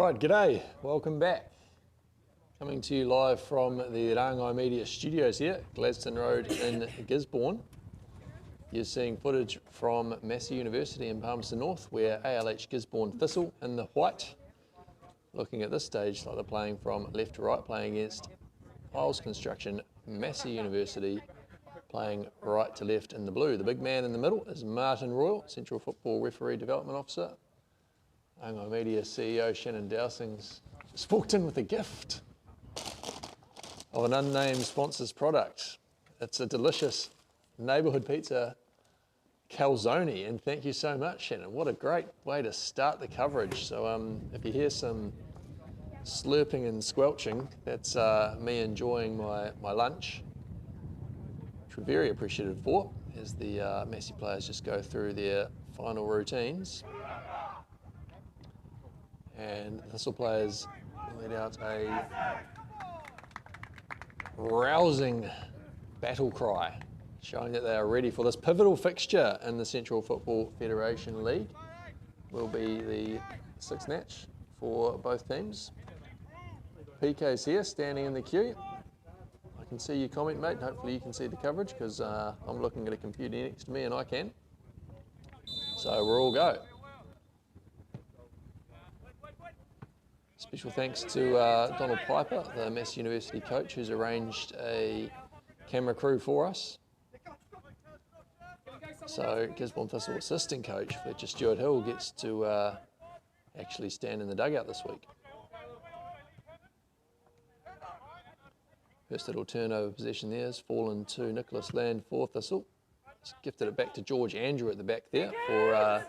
Right, g'day, welcome back. Coming to you live from the Rangai Media studios here, Gladstone Road in Gisborne. You're seeing footage from Massey University in Palmerston North, where ALH Gisborne Thistle in the white. Looking at this stage like they're playing from left to right, playing against Piles Construction, Massey University, playing right to left in the blue. The big man in the middle is Martin Royal, Central Football Referee Development Officer. Rangai Media CEO Shannon Dowsing's just walked in with a gift of an unnamed sponsor's product. It's a delicious neighbourhood pizza calzone, and thank you so much, Shannon. What a great way to start the coverage. So if you hear some slurping and squelching, that's me enjoying my lunch, which we're very appreciative for, as the Massey players just go through their final routines. And the Thistle players let out a rousing battle cry, showing that they are ready for this pivotal fixture in the Central Football Federation League. Will be the sixth match for both teams. PK's here, standing in the queue. I can see your comment, mate. Hopefully you can see the coverage, because I'm looking at a computer next to me and I can. So we're all go. Special thanks to Donald Piper, the Massey University coach, who's arranged a camera crew for us. So Gisborne Thistle assistant coach Fletcher Stewart-Hill gets to actually stand in the dugout this week. First little turnover possession there has fallen to Nicholas Land for Thistle. He's gifted it back to George Andrew at the back there for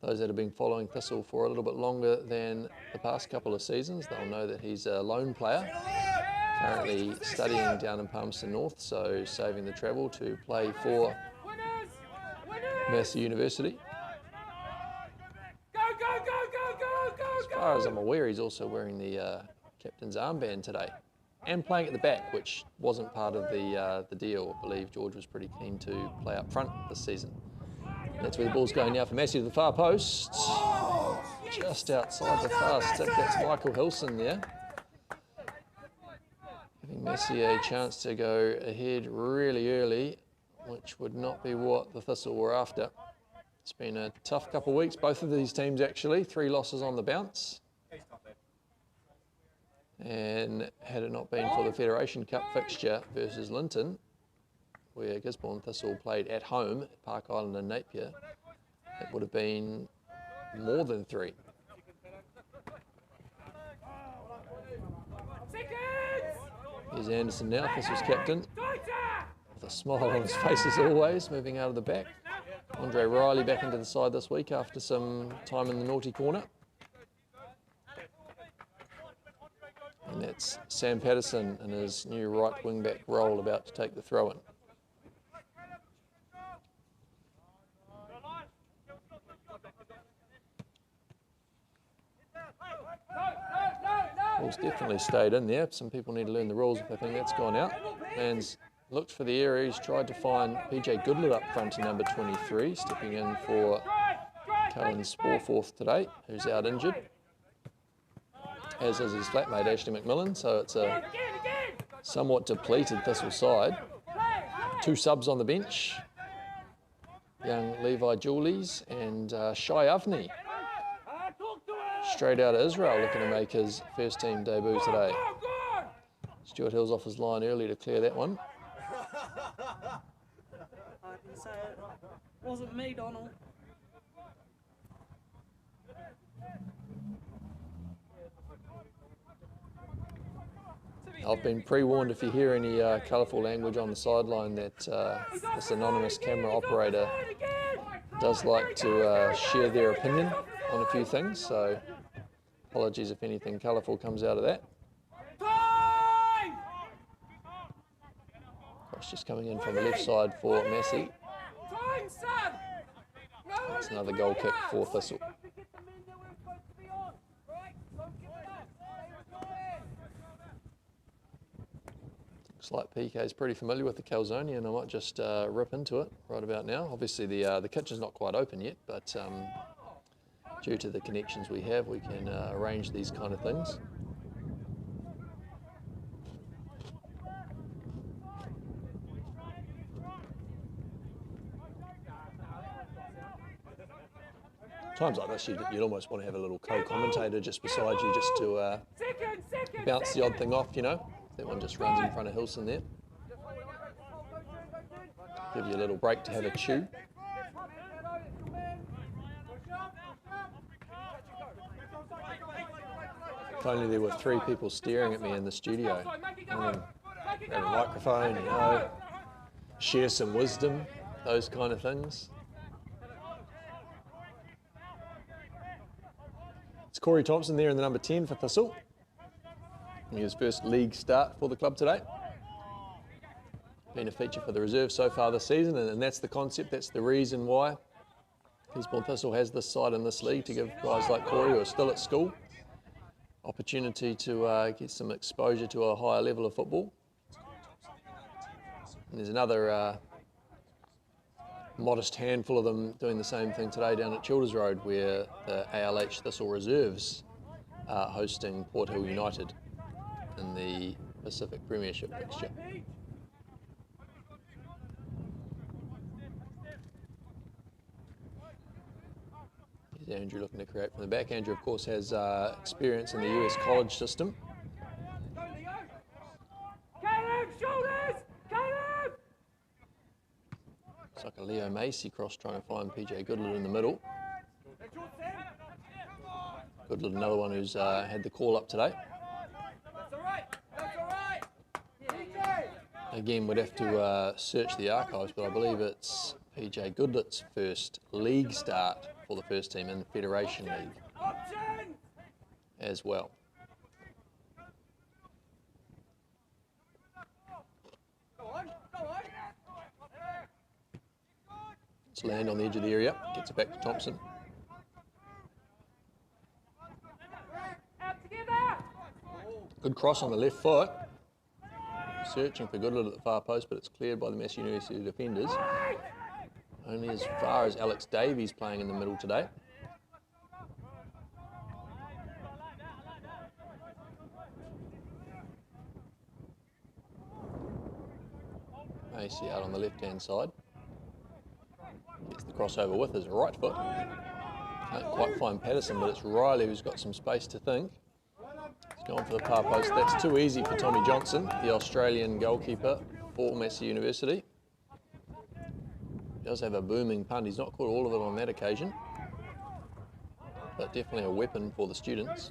those that have been following Thistle for a little bit longer than the past couple of seasons. They'll know that he's a lone player, currently studying down in Palmerston North, so saving the travel to play for Massey University. As far as I'm aware, he's also wearing the captain's armband today and playing at the back, which wasn't part of the deal. I believe George was pretty keen to play up front this season. That's where the ball's going now for Massey to the far post. Just outside the far stick, that's Michael Hilson there. Giving Massey a chance to go ahead really early, which would not be what the Thistle were after. It's been a tough couple of weeks, both of these teams actually, 3 losses on the bounce. And had it not been for the Federation Cup fixture versus Linton, where Gisborne Thistle played at home at Park Island and Napier, it would have been more than 3. Here's Anderson now, Thistle's captain, with a smile on his face as always, moving out of the back. Andre Riley back into the side this week after some time in the naughty corner. And that's Sam Patterson in his new right wing back role, about to take the throw in. Ball's definitely stayed in there. Some people need to learn the rules if they think that's gone out. Man's looked for the area. He's tried to find PJ Goodlett up front in number 23, stepping in for Cullen Sporforth today, who's out injured, as is his flatmate Ashley McMillan. So it's a somewhat depleted Thistle side. 2 subs on the bench. Young Levi Julies and Shai Avni, straight out of Israel, looking to make his first team debut today. Stuart Hill's off his line early to clear that one. I can say it wasn't me, Donald. I've been pre-warned if you hear any colourful language on the sideline that this anonymous camera operator does like to share their opinion on a few things, so apologies if anything colourful comes out of that. Cross just coming in from the left side for Massey. That's another goal kick for Thistle. Looks like PK is pretty familiar with the calzone, and I might just rip into it right about now. Obviously the kitchen's not quite open yet, but due to the connections we have, we can arrange these kind of things. Times like this, you'd almost want to have a little co-commentator just beside you, just to bounce the odd thing off, you know. That one just runs in front of Hilson there. Give you a little break to have a chew. If only there were 3 people staring at me in the studio. Grab a microphone, you know, share some wisdom, those kind of things. It's Corey Thompson there in the number 10 for Thistle. His first league start for the club today. Been a feature for the reserve so far this season, and that's the concept, that's the reason why Gisborne Thistle has this side in this league, to give guys like Corey who are still at school opportunity to get some exposure to a higher level of football. And there's another modest handful of them doing the same thing today down at Childers Road, where the ALH Thistle reserves are hosting Port Hill United in the Pacific Premiership fixture. Here's Andrew looking to create from the back. Andrew, of course, has experience in the US college system. It's like a Leo Massey cross, trying to find PJ Goodlett in the middle. Goodlett, another one who's had the call up today. Again, we'd have to search the archives, but I believe it's PJ Goodlett's first league start for the first team in the Federation League as well. Let's land on the edge of the area, gets it back to Thompson. Good cross on the left foot. Searching for Goodlett at the far post, but it's cleared by the Massey University defenders. Only as far as Alex Davies playing in the middle today. Massey out on the left-hand side. Gets the crossover with his right foot. Can't quite find Patterson, but it's Riley who's got some space to think. He's going for the far post. That's too easy for Tommy Johnson, the Australian goalkeeper for Massey University. He does have a booming punt. He's not caught all of it on that occasion, but definitely a weapon for the students.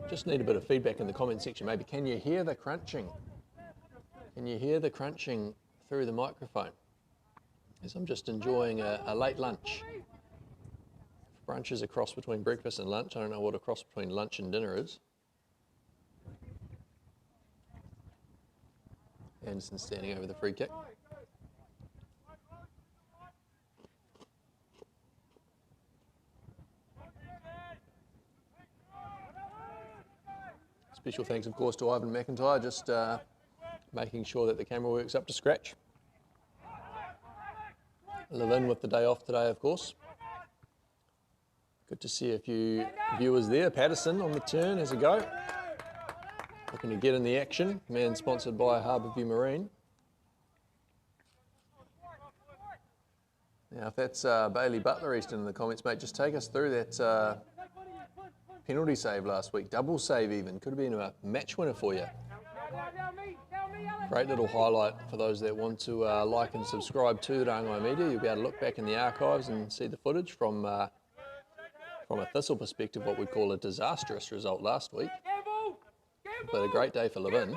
Just need a bit of feedback in the comment section. Maybe, can you hear the crunching? Can you hear the crunching through the microphone? As I'm just enjoying a late lunch. Brunch is a cross between breakfast and lunch. I don't know what a cross between lunch and dinner is. Anderson standing over the free kick. Special thanks, of course, to Ivan McIntyre, just making sure that the camera works up to scratch. Live in with the day off today, of course. Good to see a few viewers there. Patterson on the turn, has a go. Looking to get in the action. Man sponsored by Harbourview Marine. Now, if that's Bailey Butler Easton in the comments, mate, just take us through that penalty save last week. Double save even. Could have been a match winner for you. Great little highlight for those that want to like and subscribe to Rangai Media. You'll be able to look back in the archives and see the footage from a Thistle perspective, what we'd call a disastrous result last week. But a great day for Levin.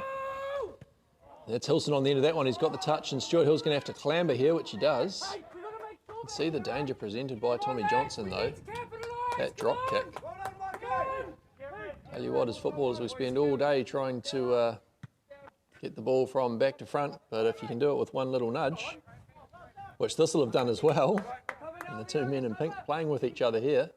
That's Hilson on the end of that one. He's got the touch, and Stuart Hill's going to have to clamber here, which he does. You can see the danger presented by Tommy Johnson, though. That drop kick. Tell you what, as footballers, we spend all day trying to get the ball from back to front, but if you can do it with one little nudge, which Thistle have done as well, and the two men in pink playing with each other here.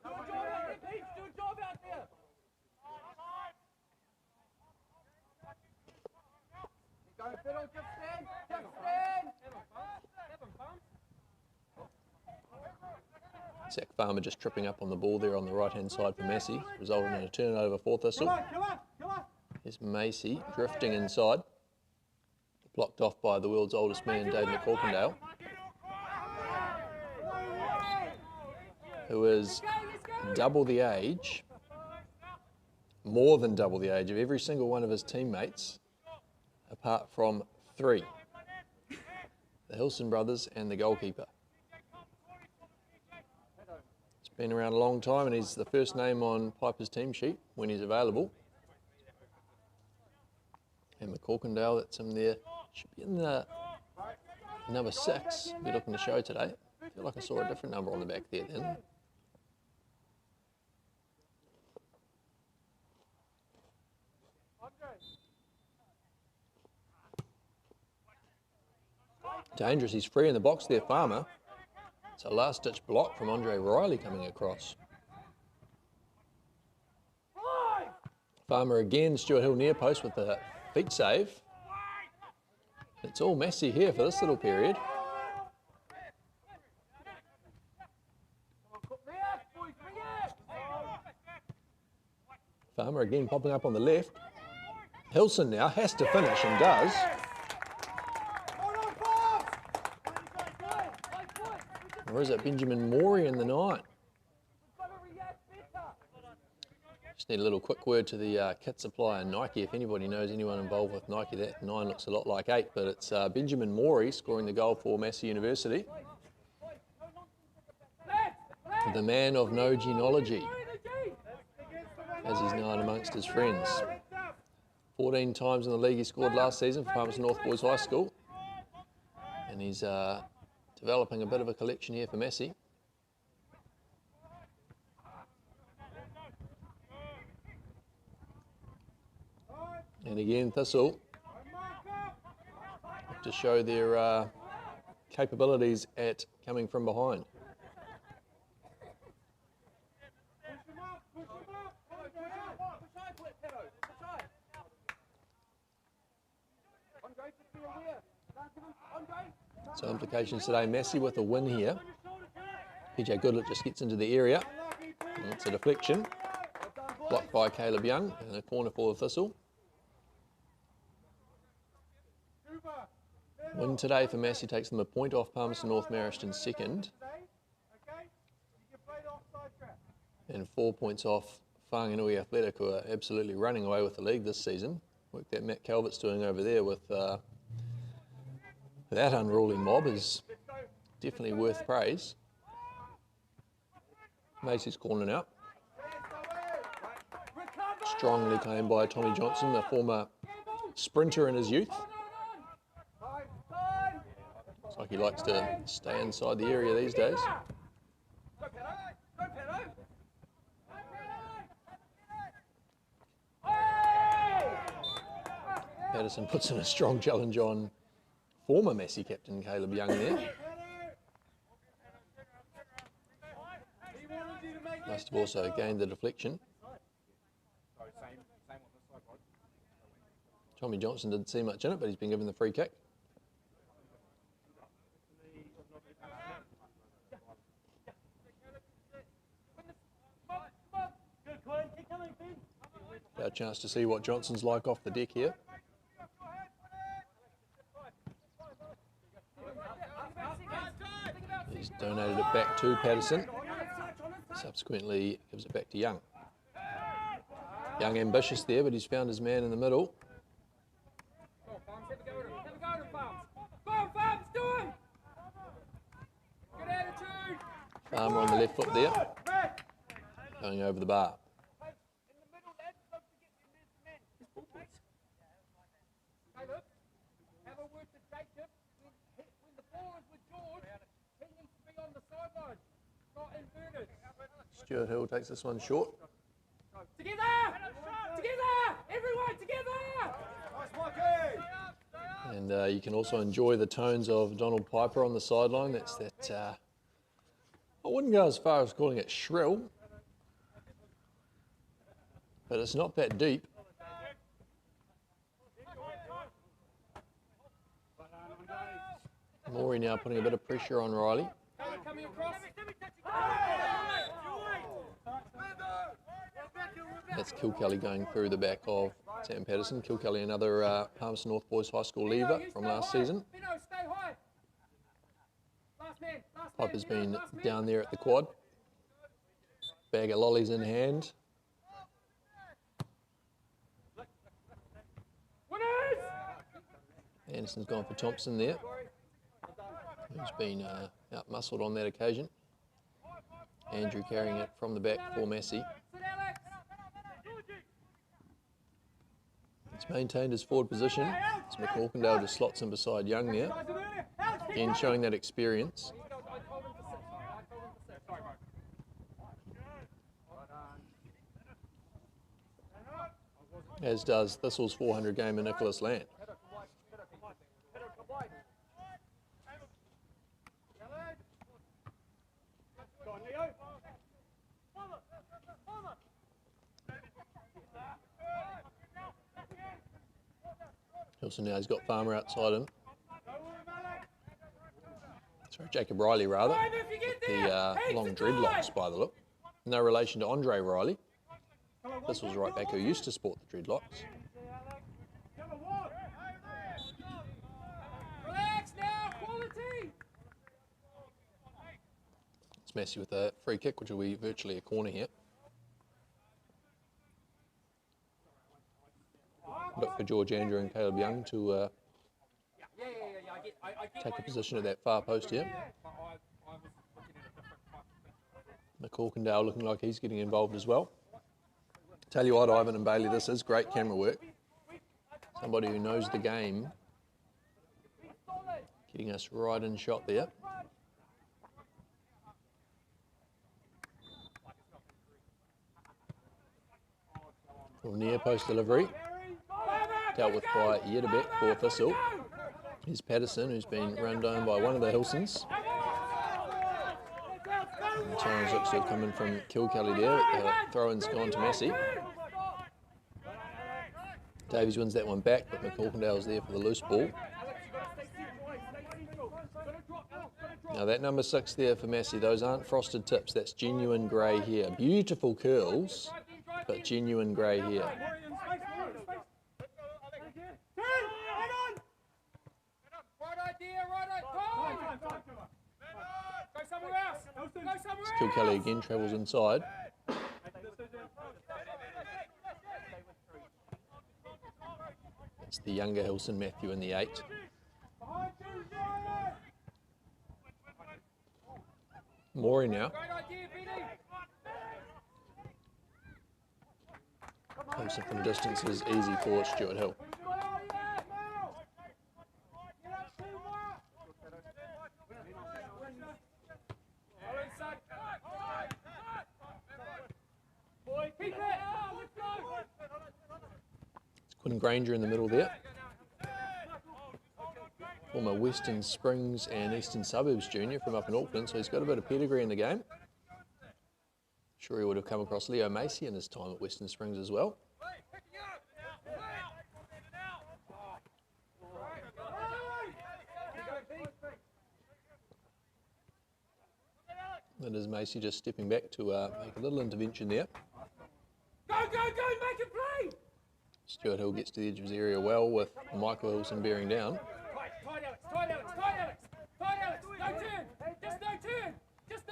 Zach Farmer just tripping up on the ball there on the right-hand side for Massey, resulting in a turnover for Thistle. Here's Massey drifting inside, blocked off by the world's oldest man, Dave McCorkindale, who is double the age, more than double the age of every single one of his teammates, apart from 3. The Hilson brothers and the goalkeeper. He's been around a long time and he's the first name on Piper's team sheet when he's available. And McCorkindale, that's him there, should be in the number 6, be looking to show today. I feel like I saw a different number on the back there then. Dangerous, he's free in the box there, Farmer. It's a last-ditch block from Andre Riley coming across. Farmer again, Stuart Hill near post with the feet save. It's all Massey here for this little period. Farmer again popping up on the left. Hilson now has to finish and does. Or is it Benjamin Morey in the 9? Just need a little quick word to the kit supplier Nike. If anybody knows anyone involved with Nike, that 9 looks a lot like 8, but it's Benjamin Morey scoring the goal for Massey University. The man of no genealogy, as he's known amongst his friends. 14 times in the league he scored last season for Palmerston North Boys High School. And he's developing a bit of a collection here for Massey. And again, Thistle to show their capabilities at coming from behind. So implications today, Massey with a win here. PJ Goodlett just gets into the area. And it's a deflection. Blocked by Caleb Young and a corner for the Thistle. Win today for Massey takes them a point off Palmerston North Marishton second. And 4 points off Whanganui Athletic, who are absolutely running away with the league this season. Work that Matt Calvert's doing over there with that unruly mob is definitely worth praise. Massey's corner now. Strongly claimed by Tommy Johnson, a former sprinter in his youth. Looks like he likes to stay inside the area these days. Patterson puts in a strong challenge on former Massey captain Caleb Young there. Must have also gained the deflection. Tommy Johnson didn't see much in it, but he's been given the free kick. Got a chance to see what Johnson's like off the deck here. He's donated it back to Patterson. Subsequently gives it back to Young. Young ambitious there, but he's found his man in the middle. Farmer on the left foot there. Going over the bar. Stuart Hill takes this one short. Together! Together! Everyone together! And you can also enjoy the tones of Donald Piper on the sideline. That's that, I wouldn't go as far as calling it shrill, but it's not that deep. Morey now putting a bit of pressure on Riley. coming across. That's Kilkelly going through the back of Sam Patterson. Kilkelly, another Palmerston North Boys High School leaver from last season. Stay high. Piper's been down there at the quad. Bag of lollies in hand. Anderson's gone for Thompson there, who's been out-muscled on that occasion. Andrew carrying it from the back for Massey. It's maintained his forward position as McCorkindale just slots him beside Young there. Again, showing that experience. As does Thistle's 400 gamer Nicholas Land. Hilson now has got Farmer outside him. Sorry, Jacob Riley rather. The long dreadlocks by the look. No relation to Andre Riley. This was right back who used to sport the dreadlocks. Relax now, quality. It's Massey with a free kick, which will be virtually a corner here. Look for George Andrew and Caleb Young to take a position at that far post here. McCorkindale looking like he's getting involved as well. Tell you what, Ivan and Bailey, this is great camera work. Somebody who knows the game getting us right in shot there. From near post delivery. Dealt with by Yedabek for Thistle. Here's Patterson, who's been run down by one of the Hilsons. And the challenge looks to have come in from Kilkelly there. The throw-in's gone to Massey. Davies wins that one back, but McCorkindale's there for the loose ball. Now that number 6 there for Massey, those aren't frosted tips, that's genuine grey hair. Beautiful curls, but genuine grey hair. Kilkelly again travels inside. It's the younger Hilson Matthew in the 8. Maury now. Hilson from distance is easy for Stuart Hill. Quinn Granger in the middle there. Former Western Springs and Eastern Suburbs junior from up in Auckland, so he's got a bit of pedigree in the game. Sure he would have come across Leo Massey in his time at Western Springs as well. And is Massey just stepping back to make a little intervention there. Go, make it play! Stuart Hill gets to the edge of his area well with Michael Hilson bearing down. Tight, Alex, no turn, just no turn,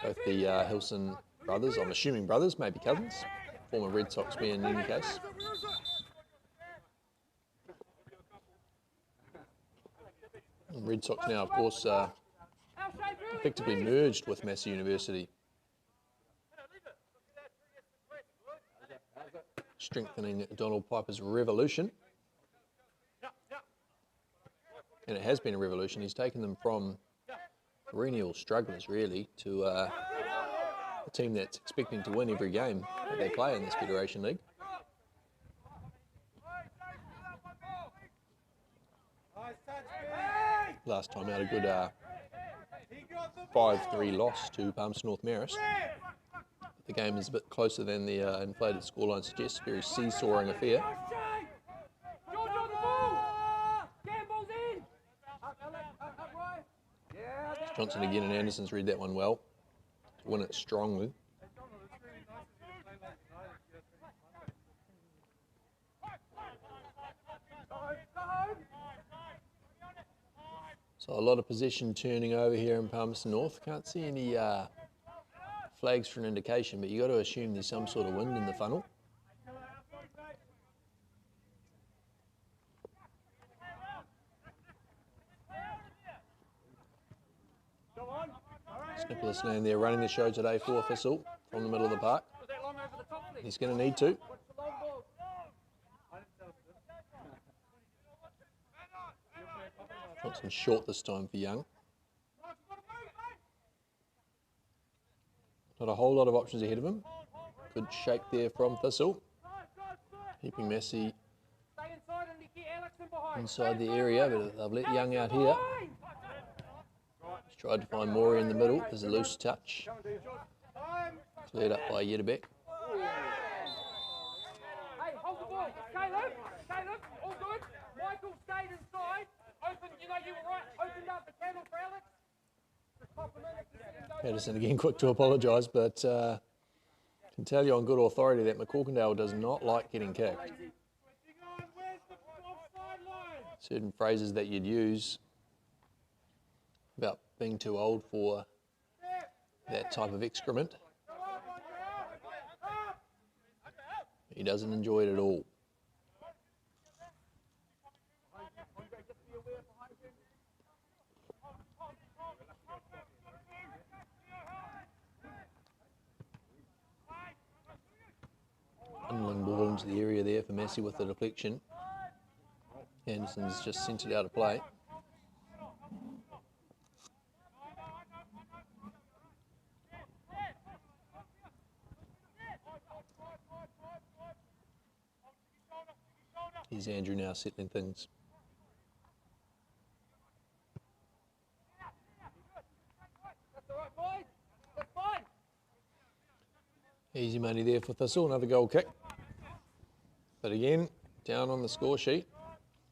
Both the Hilson brothers, I'm assuming brothers, maybe cousins, former Red Sox men in any case. And Red Sox now, of course, effectively merged with Massey University, strengthening Donald Piper's revolution. And it has been a revolution. He's taken them from perennial strugglers, really, to a team that's expecting to win every game that they play in this Federation League. Last time out, a good 5-3 loss to Palmerston North Marist. The game is a bit closer than the inflated scoreline suggests. Very seesawing affair. Johnson again, and Anderson's read that one well. to win it strongly. So a lot of possession turning over here in Palmerston North. Can't see any flags for an indication, but you've got to assume there's some sort of wind in the funnel. Nicholas Land there running the show today for Thistle from the middle of the park. He's going to need to. Johnson short this time for Young. Not a whole lot of options ahead of him. Good shake there from Thistle. Keeping Massey inside the area, but they've let Young out here. He's tried to find Morey in the middle. There's a loose touch. Cleared up by Yedderbeck. Hey, hold the ball. Caleb, all good. Michael stayed inside. Open, you know you were right. Opened up the channel for Alex. Patterson again quick to apologise, but can tell you on good authority that McCorkindale does not like getting kicked. Certain phrases that you'd use about being too old for that type of excrement. He doesn't enjoy it at all. Funneling ball into the area there for Massey with the deflection. Anderson's just sent it out of play. Here's Andrew now settling things. Easy money there for Thistle, another goal kick. But again, down on the score sheet,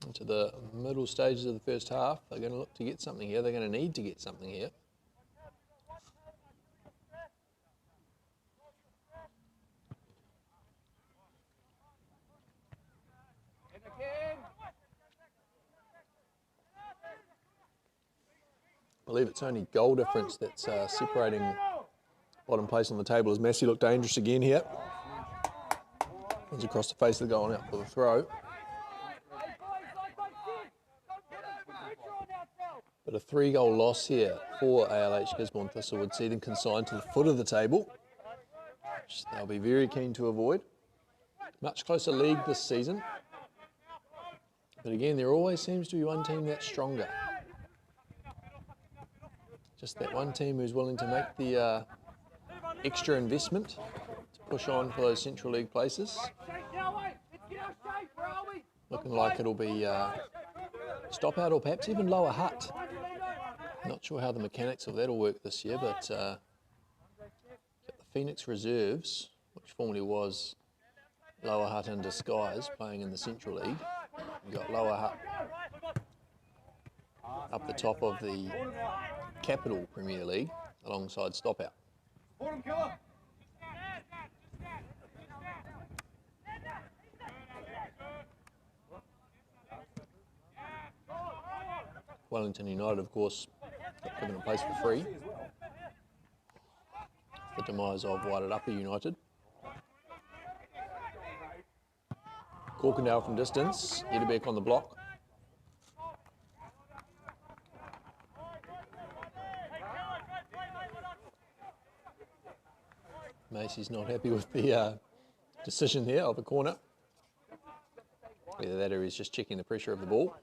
into the middle stages of the first half, they're going to look to get something here. They're going to need to get something here. I believe it's only goal difference that's separating bottom place on the table as Massey looked dangerous again here. Comes across the face of the goal and out for the throw. But a 3-goal loss here for ALH Gisborne Thistle would see them consigned to the foot of the table, which they'll be very keen to avoid. Much closer league this season. But again, there always seems to be one team that's stronger. Just that one team who's willing to make the extra investment to push on for those Central League places. Looking like it'll be stop out or perhaps even Lower Hutt. Not sure how the mechanics of that will work this year, but the Phoenix Reserves, which formerly was Lower Hutt in disguise, playing in the Central League. You've got Lower Hutt up the top of the Capital Premier League alongside Stop Out. Wellington United, of course, got given a place for free. The demise of Waited Upper United. Corkindale from distance, Yedderbeck on the block. Massey's not happy with the decision here of a corner. Either that or he's just checking the pressure of the ball.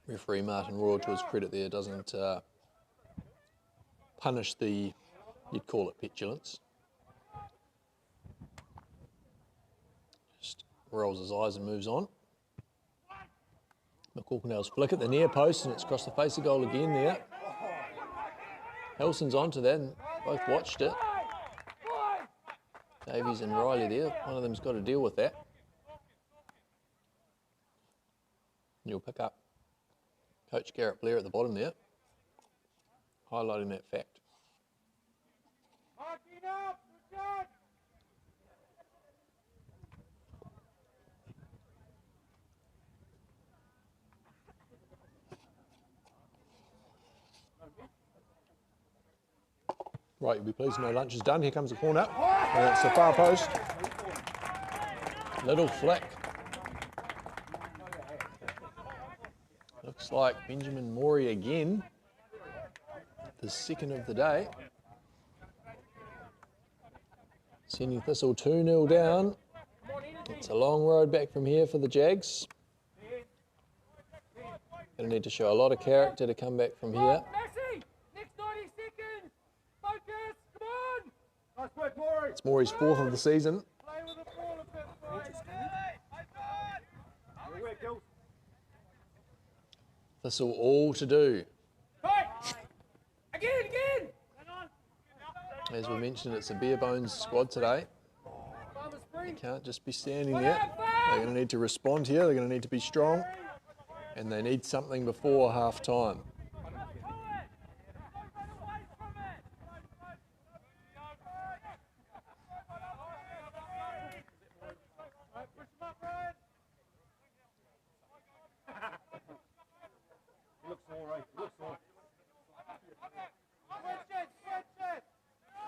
Referee Martin Royal, to his credit there, doesn't punish the, you'd call it petulance. Just rolls his eyes and moves on. McCorkindale's flick at the near post and it's across the face of goal again there. Helson's onto that and both watched it. Davies and Riley there, one of them's got to deal with that. And you'll pick up Coach Garrett Blair at the bottom there, highlighting that fact. Marking up, Richard. Right, you'll be pleased no lunch is done. Here comes the corner. And it's the far post. Little flick. Looks like Benjamin Morey again. The second of the day. Sending Thistle 2-0 down. It's a long road back from here for the Jags. Going to need to show a lot of character to come back from here. Massey, next 90 seconds. Focus, come on. Nice work, Morey. It's Morey's fourth of the season. Play with the ball a bit, boys. Good work, Gil. Thistle all to do. Right. Again. As we mentioned, it's a bare bones squad today. Farmer They sprint. can't just be standing there. They're going to need to respond here. They're going to need to be strong. And they need something before half time.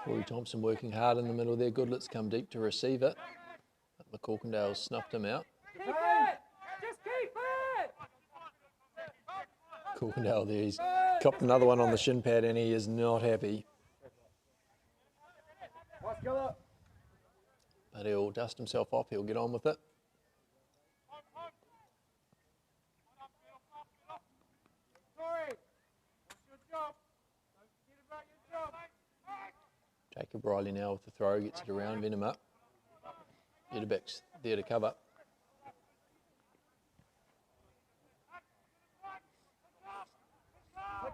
Rory Thompson working hard in the middle there. Goodlet's come deep to receive it. But McCorkindale snuffed him out. Keep it. Just keep it. Corkindale there, he's copped another one on the shin pad and he is not happy. But he'll dust himself off, he'll get on with it. Sorry. What's your job? Don't forget about your job. Jacob Riley now with the throw, gets it around, Venom up. Edderbeck's there to cover.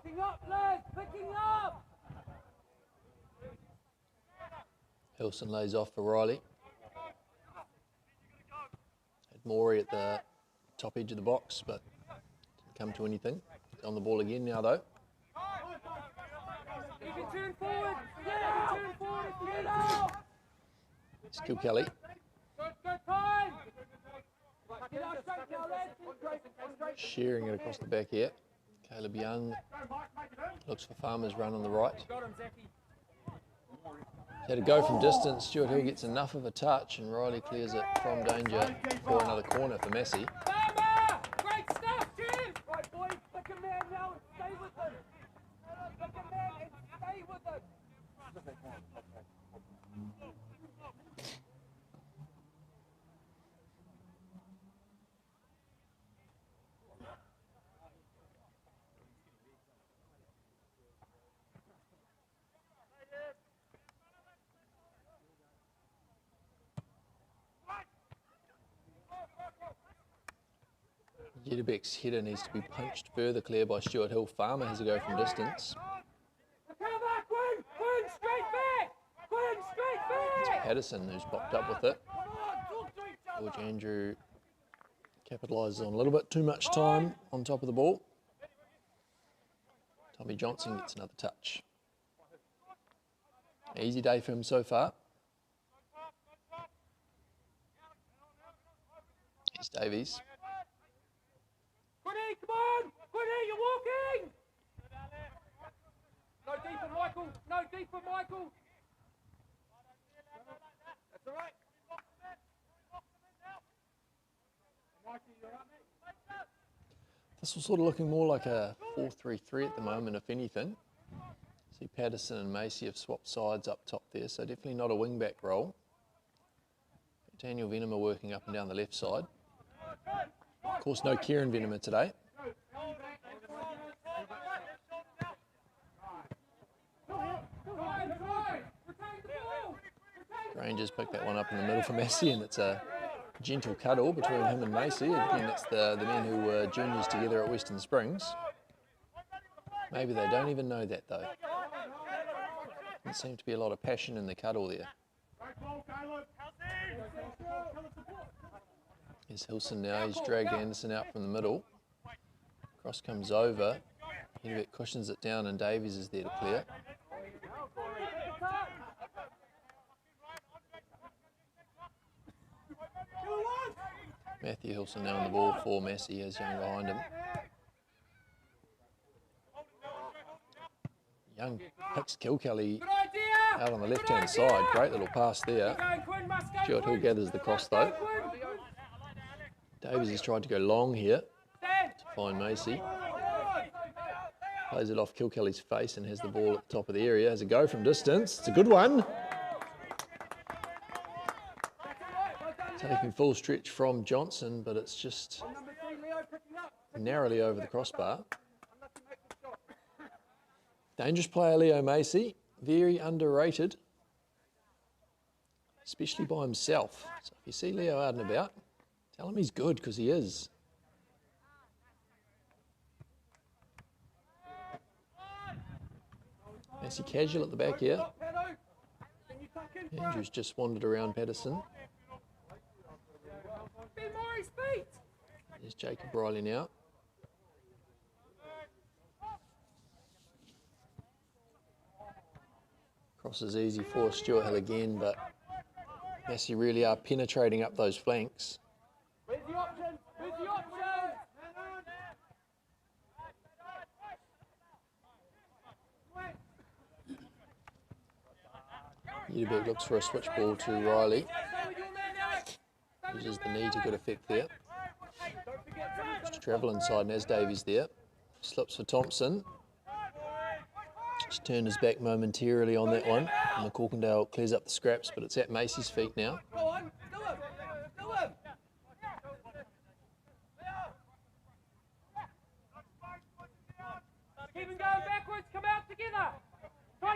Picking up, lads, picking up. Hilson lays off for Riley. Had Morey at the top edge of the box, but didn't come to anything. He's on the ball again now, though. You can turn forward. Yeah, you can turn forward if you get out. It's Kilkelly. Good time. Get out straight now, lads. Sharing it across the back here. Caleb Young looks for Farmer's run on the right. Got him, Zachy. Had to go from distance. Stuart Hill gets enough of a touch and Riley clears it from danger for another corner for Massey. Farmer! Great stuff, Jim! Right, boys, pick a man now and stay with him. Pick a man and stay with him. Jedebek's header needs to be punched further clear by Stuart Hill. Farmer has a go from distance. Come back, Quinn! Quinn, straight back! Quinn, straight back! Patterson who's popped up with it. Come on, talk to each other! George Andrew capitalises on a little bit too much time on top of the ball. Tommy Johnson gets another touch. Easy day for him so far. Here's Davies. Quinny, come on! Quinny, you're walking! No deeper, Michael! No deeper, Michael! That's all right. Mikey, you're up, mate. This was sort of looking more like a 4-3-3 at the moment, if anything. See Patterson and Massey have swapped sides up top there, so definitely not a wing-back role. Daniel Venemer working up and down the left side. Of course, no Kieran Venemer today. Rangers pick that one up in the middle for Massey, and it's a gentle cuddle between him and Massey. Again, that's the men who were juniors together at Western Springs. Maybe they don't even know that, though. There seemed to be a lot of passion in the cuddle there. Here's Hilson now. He's dragged Anderson out from the middle. Cross comes over. Hinebet cushions it down and Davies is there to clear. Matthew Hilson now on the ball for Massey, as Young behind him. Young picks Kilkelly out on the left-hand side. Great little pass there. Stuart Hill gathers the cross though. Davies has tried to go long here to find Massey. Plays it off Kilkelly's face and has the ball at the top of the area. Has a go from distance. It's a good one. Taking full stretch from Johnson, but it's just narrowly over the crossbar. Dangerous player, Leo Massey. Very underrated, especially by himself. So if you see Leo out and about, tell him he's good, because he is. Massey casual at the back here. Andrews just wandered around Patterson. There's Jacob Riley now. Cross is easy for Stuart Hill again, but Massey really are penetrating up those flanks. Where's the option? Where's the option? Udebek looks for a switch ball to Riley. Uses the knee to good effect there. Just to travel inside, and as Davies there. Slips for Thompson. Just turned his back momentarily on that one. And McCorkindale clears up the scraps, but it's at Massey's feet now. Keep him going backwards, come out together.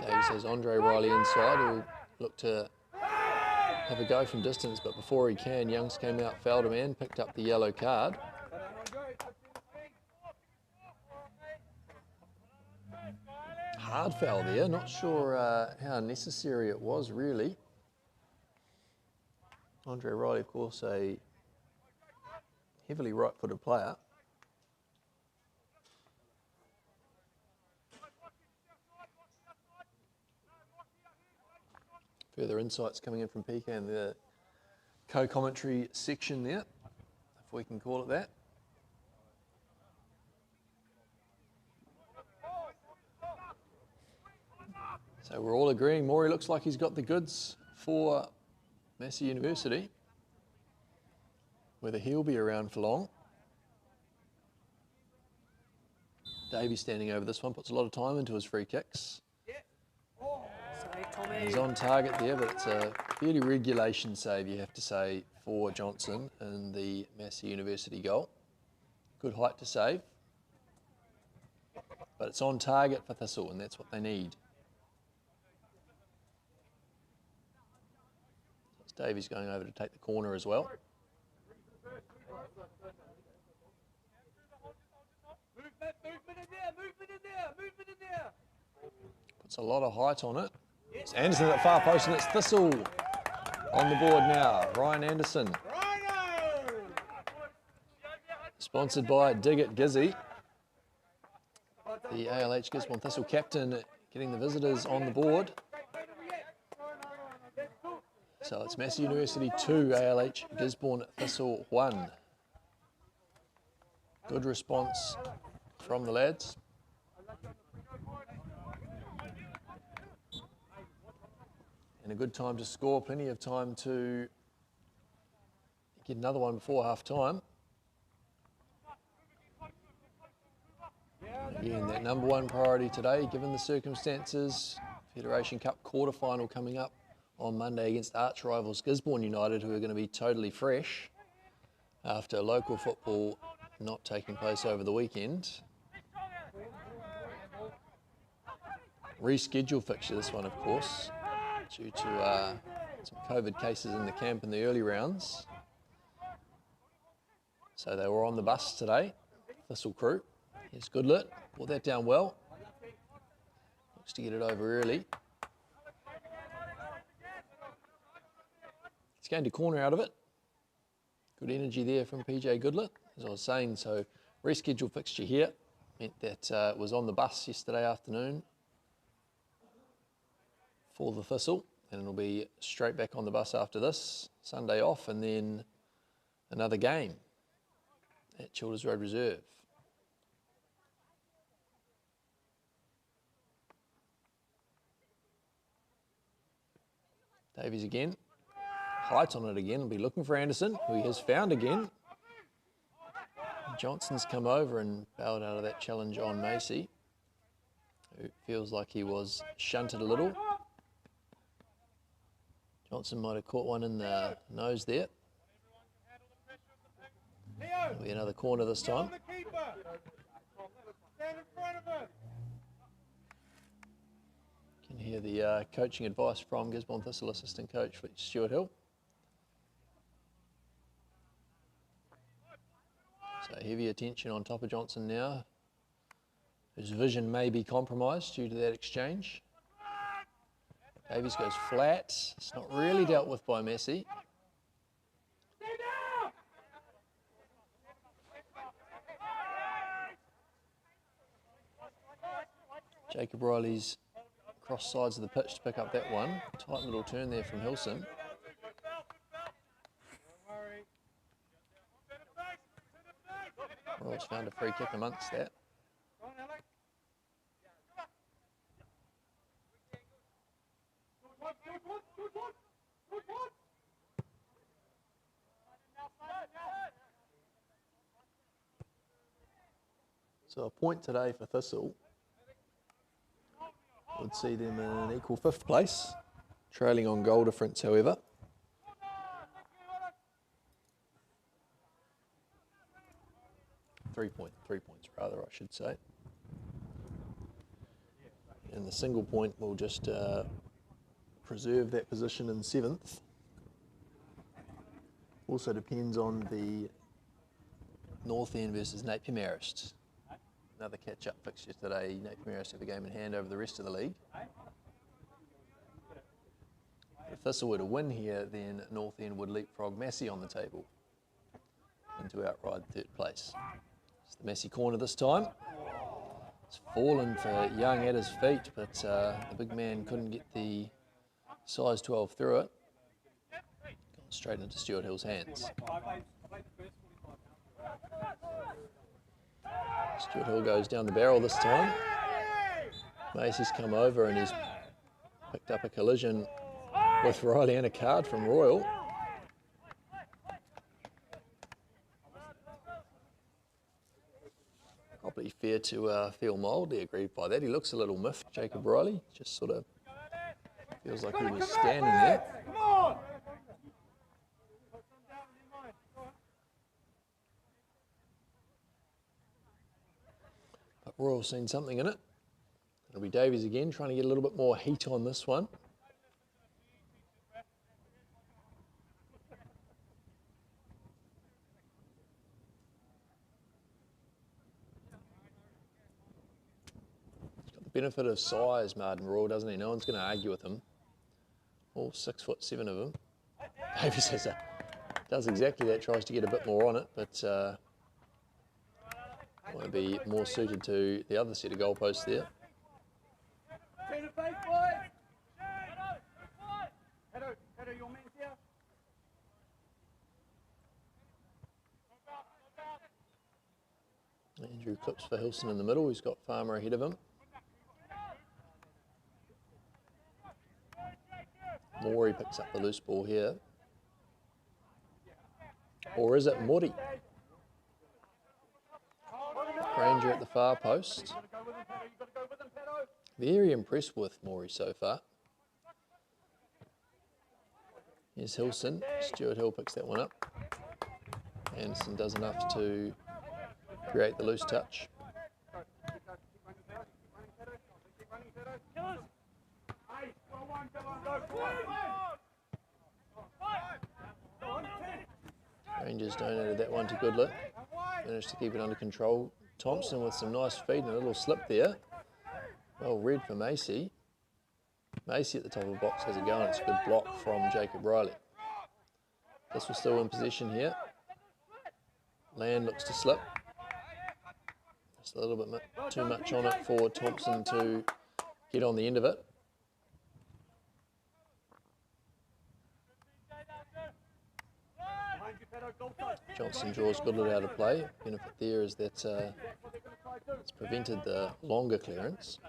Davies has Andre Riley inside, who'll look to have a go from distance, but before he can, Youngs came out, fouled him and picked up the yellow card. Hard foul there, not sure how necessary it was really. Andre Riley, of course, a heavily right-footed player. Further insights coming in from PK in the co-commentary section there, if we can call it that. So we're all agreeing Morey looks like he's got the goods for Massey University. Whether he'll be around for long. Davies standing over this one, puts a lot of time into his free kicks. He's on target there, but it's a fairly regulation save, you have to say, for Johnson in the Massey University goal. Good height to save. But it's on target for Thistle, and that's what they need. So it's Davies going over to take the corner as well. Puts a lot of height on it. It's Anderson at the far post, and it's Thistle on the board now. Ryan Anderson. Sponsored by Dig It Gizzy. The ALH Gisborne Thistle captain getting the visitors on the board. So it's Massey University 2, ALH Gisborne Thistle 1. Good response from the lads. And a good time to score, plenty of time to get another one before half time. Again, that number one priority today, given the circumstances. Federation Cup quarter-final coming up on Monday against arch rivals Gisborne United, who are going to be totally fresh after local football not taking place over the weekend. Rescheduled fixture, this one, of course, due to some COVID cases in the camp in the early rounds. So they were on the bus today, Thistle crew. Here's Goodlet, brought that down well. Looks to get it over early. He's going to corner out of it. Good energy there from PJ Goodlet. As I was saying, so Rescheduled fixture here meant that it was on the bus yesterday afternoon for the Thistle, and it'll be straight back on the bus after this, Sunday off, and then another game at Childers Road Reserve. Davies again, height on it again, will be looking for Anderson, who he has found again. Johnson's come over and bailed out of that challenge on Massey, who feels like he was shunted a little. Johnson might have caught one in the nose there. There'll be another corner this time. Can hear the coaching advice from Gisborne Thistle assistant coach Stuart Hill. So heavy attention on top of Johnson now, whose vision may be compromised due to that exchange. Davies goes flat. It's not really dealt with by Massey. Jacob Riley's cross sides of the pitch to pick up that one. Tight little turn there from Hilson. Royals found a free kick amongst that. So a point today for Thistle would see them in an equal 5th place, trailing on goal difference, however. Three points rather, I should say. And the single point will just preserve that position in 7th. Also depends on the North End versus Napier Marist. Another catch-up fixture today. Napier Marist have a game in hand over the rest of the league. If Thistle were to win here, then North End would leapfrog Massey on the table into outright 3rd place. It's the Massey corner this time. It's fallen for Young at his feet, but the big man couldn't get the size 12 through it. Gone straight into Stuart Hill's hands. Stuart Hill goes down the barrel this time. Macy's come over and he's picked up a collision with Riley and a card from Royal. Probably fair to feel mildly aggrieved by that. He looks a little miffed, Jacob Riley. Just sort of feels like he was standing there. But Royal seen something in it. It'll be Davies again, trying to get a little bit more heat on this one. Benefit of size, Martin Royal, doesn't he? No one's going to argue with him. All 6'7" of him. Davies does exactly that, tries to get a bit more on it, but might be more suited to the other set of goalposts there. Andrew clips for Hilson in the middle. He's got Farmer ahead of him. Morey picks up the loose ball here. Or is it Mori? Granger at the far post. Very impressed with Morey so far. Here's Hilson. Stuart Hill picks that one up. Anderson does enough to create the loose touch. Rangers donated that one to Goodlet. Managed to keep it under control. Thompson with some nice feet and a little slip there. Well read for Massey. Massey at the top of the box has a go, and it's a good block from Jacob Riley. This was still in possession here. Land looks to slip. Just a little bit too much on it for Thompson to get on the end of it. Johnson draws Goodlet out of play. Benefit there is that it's prevented the longer clearance.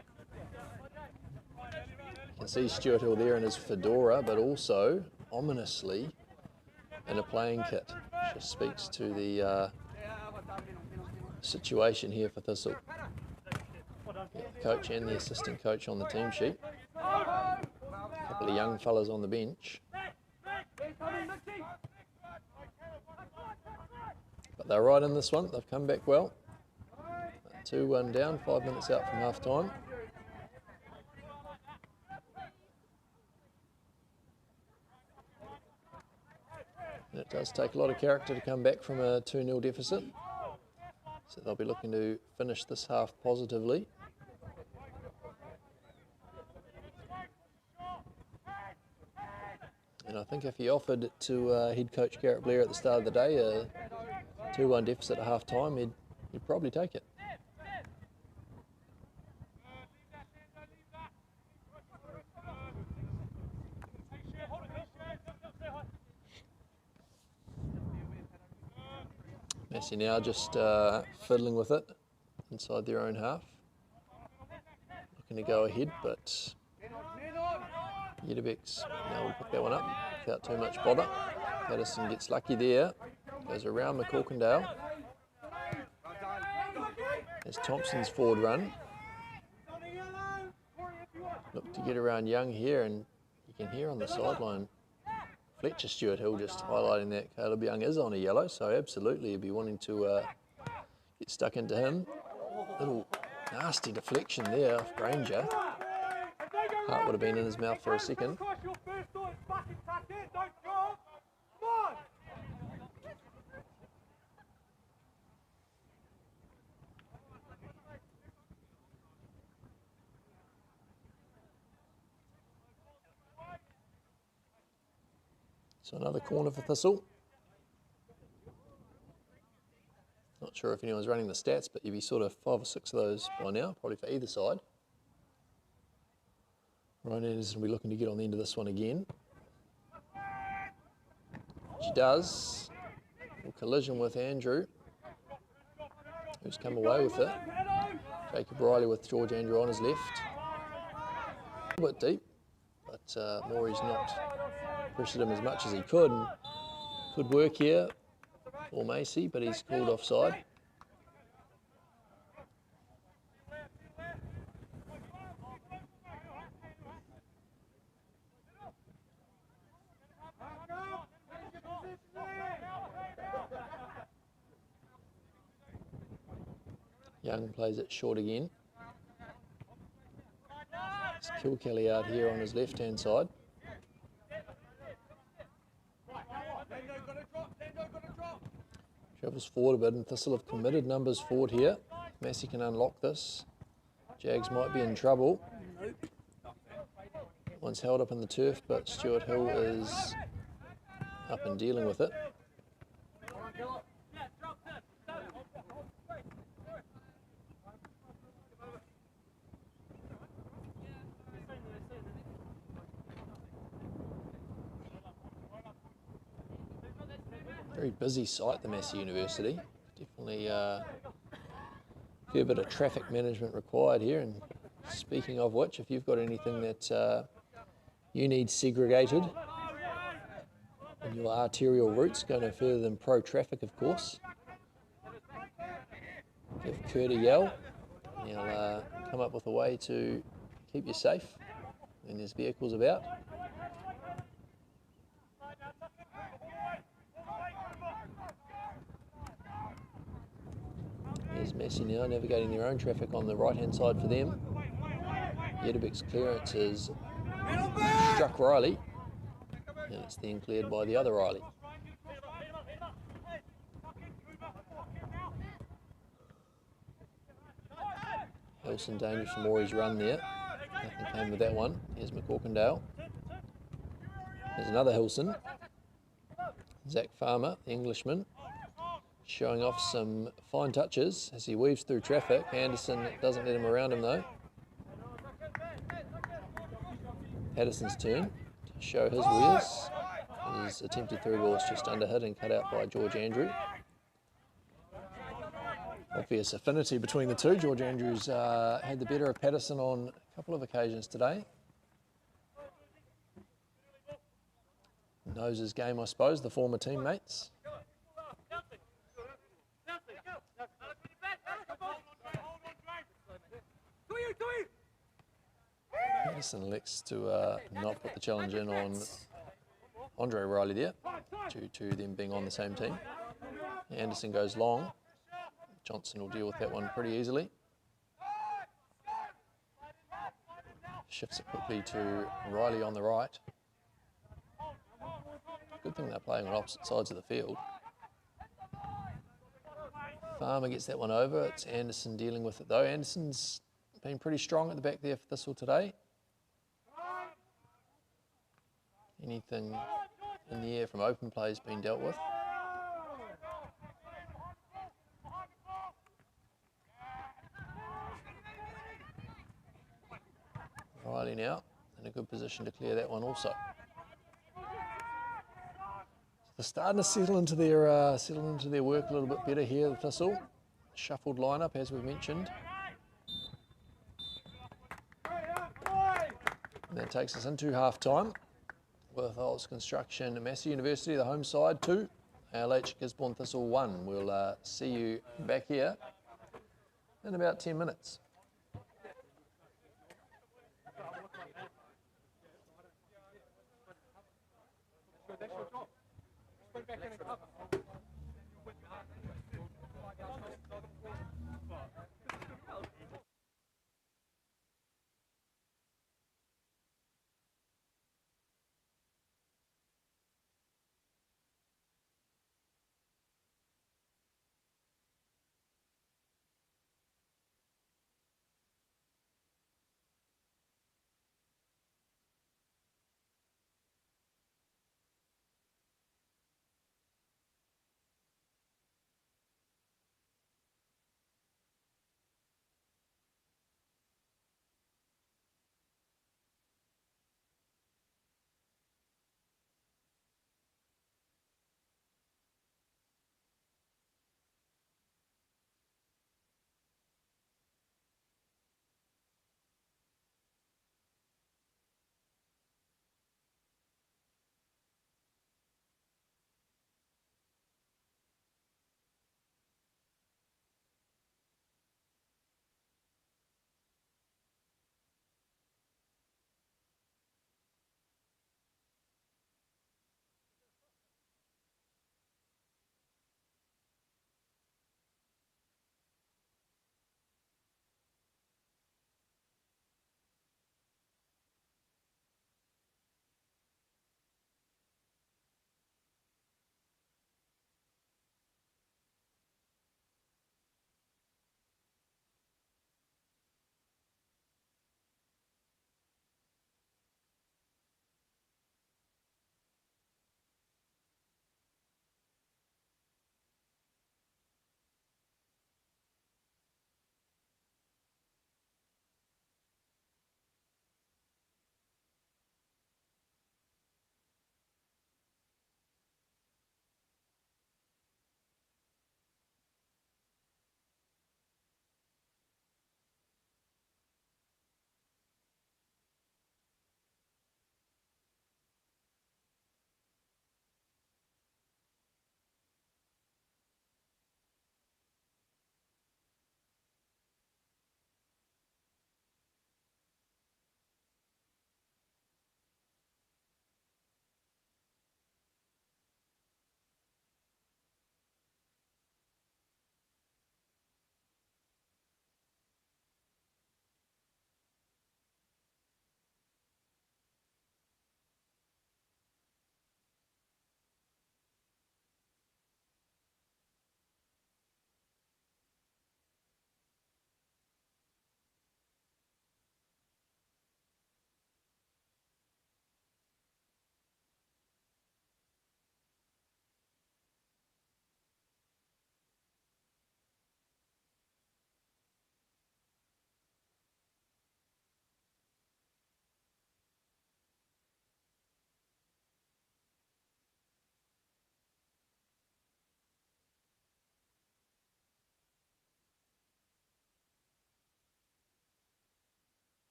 You can see Stuart Hill there in his fedora, but also ominously in a playing kit. Just speaks to the situation here for Thistle. The coach and the assistant coach on the team sheet. A couple of young fellas on the bench. But they're right in this one. They've come back well. 2-1 down, 5 minutes out from half time. And it does take a lot of character to come back from a 2-0 deficit. So they'll be looking to finish this half positively. And I think if he offered to head coach Garrett Blair at the start of the day a 2-1 deficit at half time, he'd probably take it. Massey now just fiddling with it inside their own half. Looking to go ahead, but Yedebek's now will pick that one up without too much bother. Patterson gets lucky there, goes around McCorkindale. There's Thompson's forward run. Look to get around Young here, and you can hear on the sideline Fletcher Stuart Hill just highlighting that Caleb Young is on a yellow, so absolutely he'd be wanting to get stuck into him. Little nasty deflection there off Granger. Heart would have been in his mouth for a second. So another corner for Thistle. Not sure if anyone's running the stats, but you'd be sort of 5 or 6 of those by now, probably for either side. Ryan Anderson will be looking to get on the end of this one again. She does. A collision with Andrew, who's come away with it. Jacob Riley with George Andrew on his left. A bit deep, but Morey's not pressured him as much as he could. And could work here for Massey, but he's called offside. Young plays it short again. It's Kilkelly out here on his left-hand side. Travels forward a bit, and Thistle have committed numbers forward here. Massey can unlock this. Jags might be in trouble. One's held up in the turf, but Stuart Hill is up and dealing with it. Very busy site, the Massey University. Definitely a fair bit of traffic management required here. And speaking of which, if you've got anything that you need segregated in your arterial routes, go no further than Pro Traffic, of course. Give Kurt a yell, and he'll come up with a way to keep you safe when there's vehicles about. There's Massey now navigating their own traffic on the right-hand side for them. Yedebek's clearance is struck Riley, and it's then cleared by the other Riley. Hilson dangerous from Morey's run there. Nothing came with that one. Here's McCorkindale. There's another Hilson. Zach Farmer, the Englishman. showing off some fine touches as he weaves through traffic. Anderson doesn't let him around him though. Patterson's turn to show his wares. His attempted through ball is just under hit and cut out by George Andrew. Obvious affinity between the two. George Andrews had the better of Patterson on a couple of occasions today. Knows his game, I suppose, the former teammates. Patterson elects to not put the challenge in on Andre Riley there, due to them being on the same team. Anderson goes long. Johnson will deal with that one pretty easily. Shifts it quickly to Riley on the right. Good thing they're playing on opposite sides of the field. Farmer gets that one over. It's Anderson dealing with it though. Anderson's been pretty strong at the back there for Thistle today. Anything in the air from open play has been dealt with. Riley now in a good position to clear that one also. They're starting to settle into their work a little bit better here, the Thistle. Shuffled lineup, as we've mentioned. And that takes us into half-time with Holt's Construction, Massey University, the home side, 2. ALH Gisborne Thistle 1. We'll see you back here in about 10 minutes.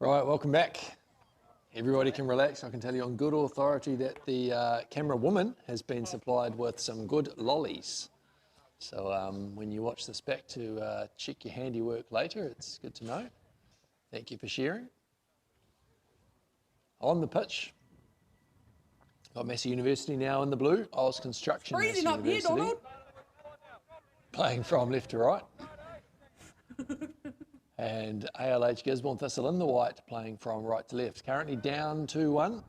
Right, welcome back. Everybody can relax. I can tell you on good authority that the camera woman has been supplied with some good lollies. So when you watch this back to check your handiwork later, it's good to know. Thank you for sharing. On the pitch, got Massey University now in the blue. Oz Construction, Massey Freezing up here, University. Donald. Playing from left to right. And ALH Gisborne Thistle in the white, playing from right to left. Currently down 2-1.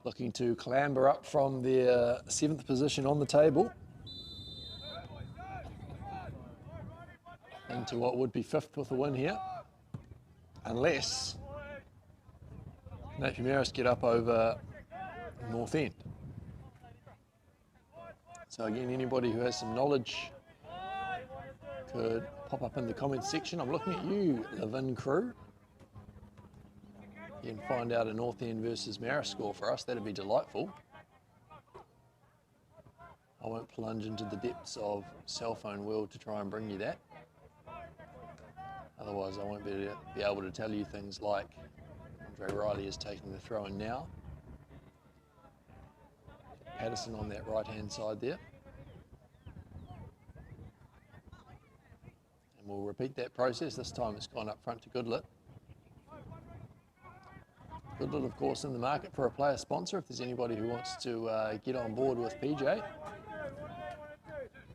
Looking to clamber up from their 7th position on the table into what would be 5th with a win here. Unless Napier Marist get up over North End. So again, anybody who has some knowledge could pop up in the comments section. I'm looking at you, Levin crew. You can find out a North End versus Marist score for us. That'd be delightful. I won't plunge into the depths of cell phone world to try and bring you that. Otherwise, I won't be able to tell you things like Andre Riley is taking the throw in now. Patterson on that right-hand side there. And we'll repeat that process. This time it's gone up front to Goodlet. Goodlet, of course, in the market for a player sponsor. If there's anybody who wants to get on board with PJ,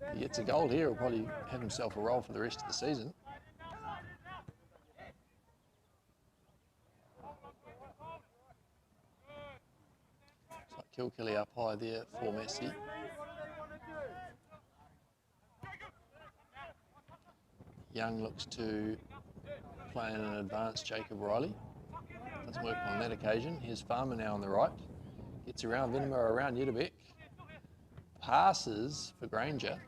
if he gets a goal here, he'll probably have himself a role for the rest of the season. Kilkelly up high there for Massey. Young looks to play in an advanced Jacob Riley. Doesn't work on that occasion. Here's Farmer now on the right. Gets around Venema, around Yedderbeck. Passes for Granger.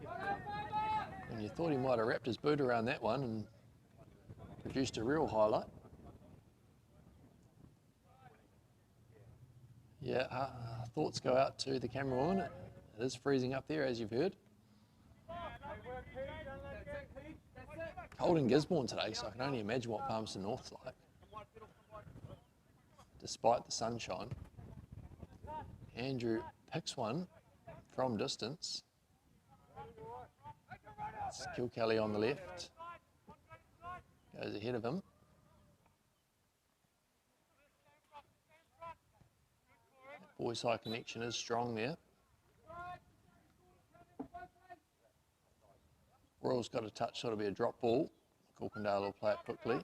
And you thought he might have wrapped his boot around that one and produced a real highlight. Yeah, thoughts go out to the camera woman. It is freezing up there, as you've heard. Cold in Gisborne today, so I can only imagine what Palmerston North's like. Despite the sunshine. Andrew picks one from distance. It's Kilkelly on the left. Goes ahead of him. Boys High connection is strong there. Royal's got a touch, so it'll be a drop ball. Corkindale will play it quickly.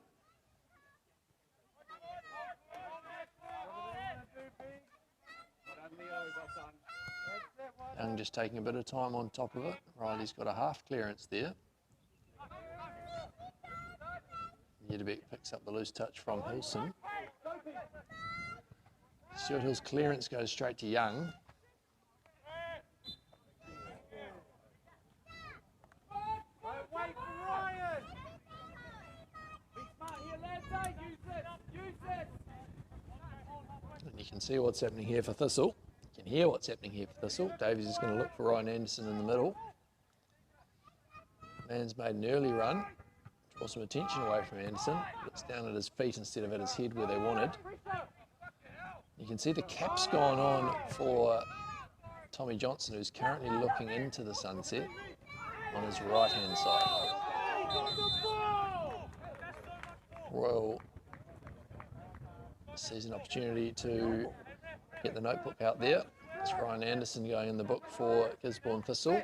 Young just taking a bit of time on top of it. Riley's got a half clearance there. Yedderbeck picks up the loose touch from Hilson. Stuart Hill's clearance goes straight to Young. And you can see what's happening here for Thistle. You can hear what's happening here for Thistle. Davies is going to look for Ryan Anderson in the middle. Man's made an early run. Draw some attention away from Anderson. Looks down at his feet instead of at his head where they wanted. You can see the cap's gone on for Tommy Johnson, who's currently looking into the sunset on his right-hand side. Royal sees an opportunity to get the notebook out there. It's Ryan Anderson going in the book for Gisborne Thistle.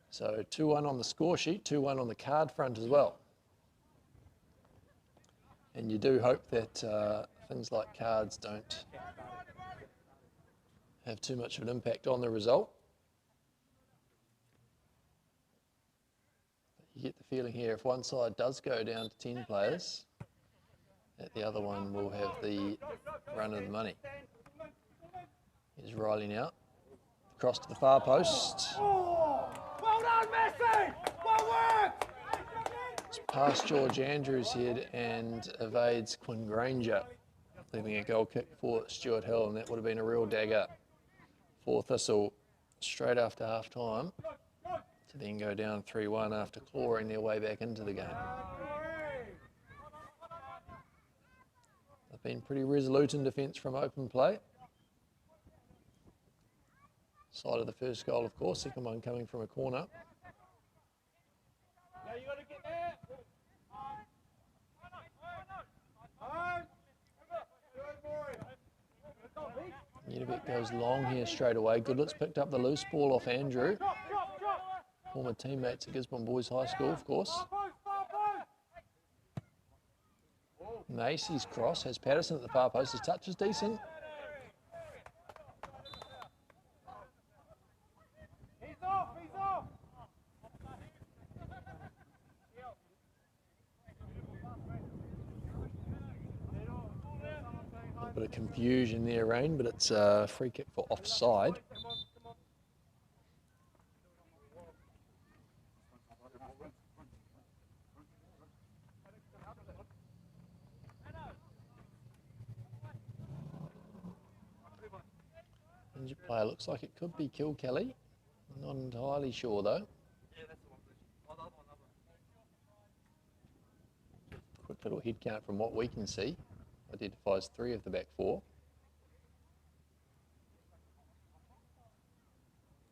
So 2-1 on the score sheet, 2-1 on the card front as well. And you do hope that things like cards don't have too much of an impact on the result. But you get the feeling here, if one side does go down to 10 players, that the other one will have the run of the money. Here's Riley now. Across to the far post. Well done, Massey! Well worked! It's past George Andrews' head and evades Quinn Granger, leaving a goal kick for Stuart Hill, and that would have been a real dagger for Thistle straight after half-time to then go down 3-1 after clawing their way back into the game. They've been pretty resolute in defence from open play. Side of the first goal, of course, second one coming from a corner. You got to get there. Yedebek goes long here straight away. Goodlet's picked up the loose ball off Andrew. Former teammates at Gisborne Boys High School, of course. Massey's cross has Patterson at the far post. His touch is decent. He's off, he's off. A bit of confusion there, Rain, but it's a free kick for offside. Injured player looks like it could be Kilkelly. Not entirely sure though. Quick little head count from what we can see. Identifies 3 of the back 4.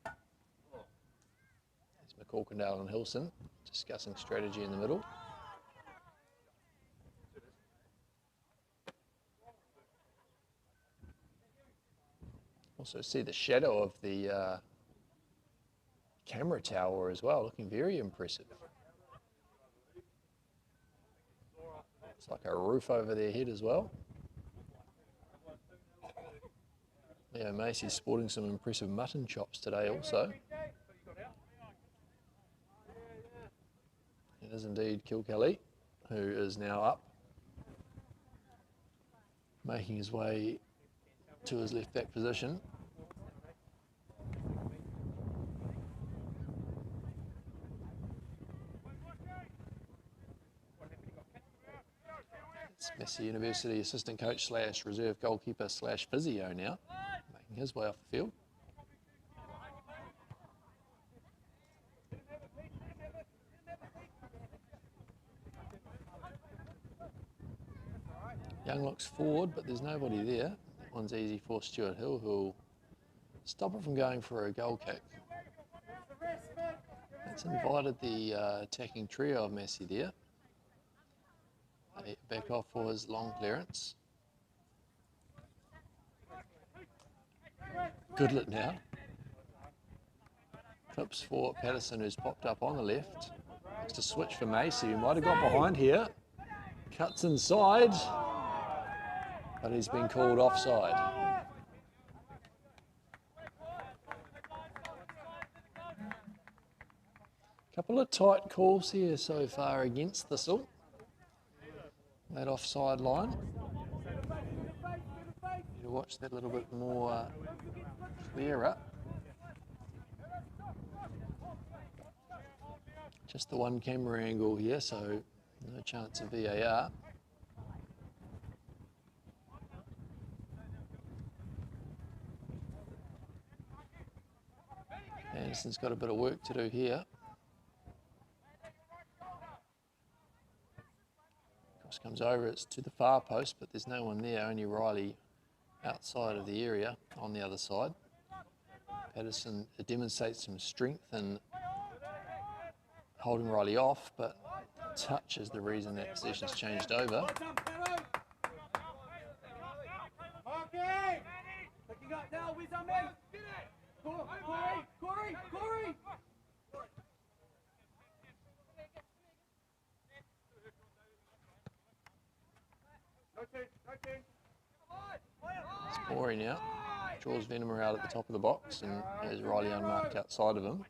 There's McCorkindale and Hilson discussing strategy in the middle. Also see the shadow of the camera tower as well, looking very impressive. It's like a roof over their head as well. Yeah, Massey's sporting some impressive mutton chops today also. It is indeed Kilkelly, who is now up, making his way to his left back position. It's Massey University assistant coach / reserve goalkeeper / physio now, making his way off the field. Young looks forward, but there's nobody there. That one's easy for Stuart Hill, who'll stop it from going for a goal kick. That's invited the attacking trio of Massey there. They back off for his long clearance. Goodlet now. Clips for Patterson, who's popped up on the left. Looks to switch for Massey, who might have got behind here. Cuts inside, but he's been called offside. Couple of tight calls here so far against Thistle. That offside line. Need to watch that a little bit more clearer. Just the one camera angle here, so no chance of VAR. Anderson's got a bit of work to do here. Cross comes over, it's to the far post, but there's no one there, only Riley outside of the area on the other side. Patterson demonstrates some strength in holding Riley off, but touch is the reason that possession's changed over. It's Morey now. Draws Venomer out at the top of the box, and there's Riley unmarked outside of him.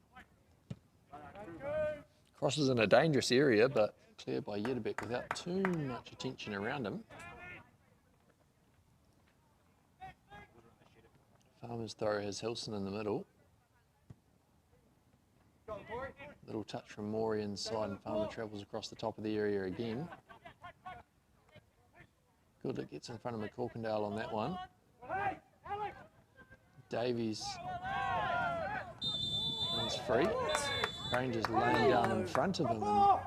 Crosses in a dangerous area, but cleared by Yedebek without too much attention around him. Farmer's throw has Hilson in the middle. Little touch from Morey inside, and Farmer travels across the top of the area again. Goodlet gets in front of McCorkindale on that one. Davies runs free. Rangers laying down in front of him, and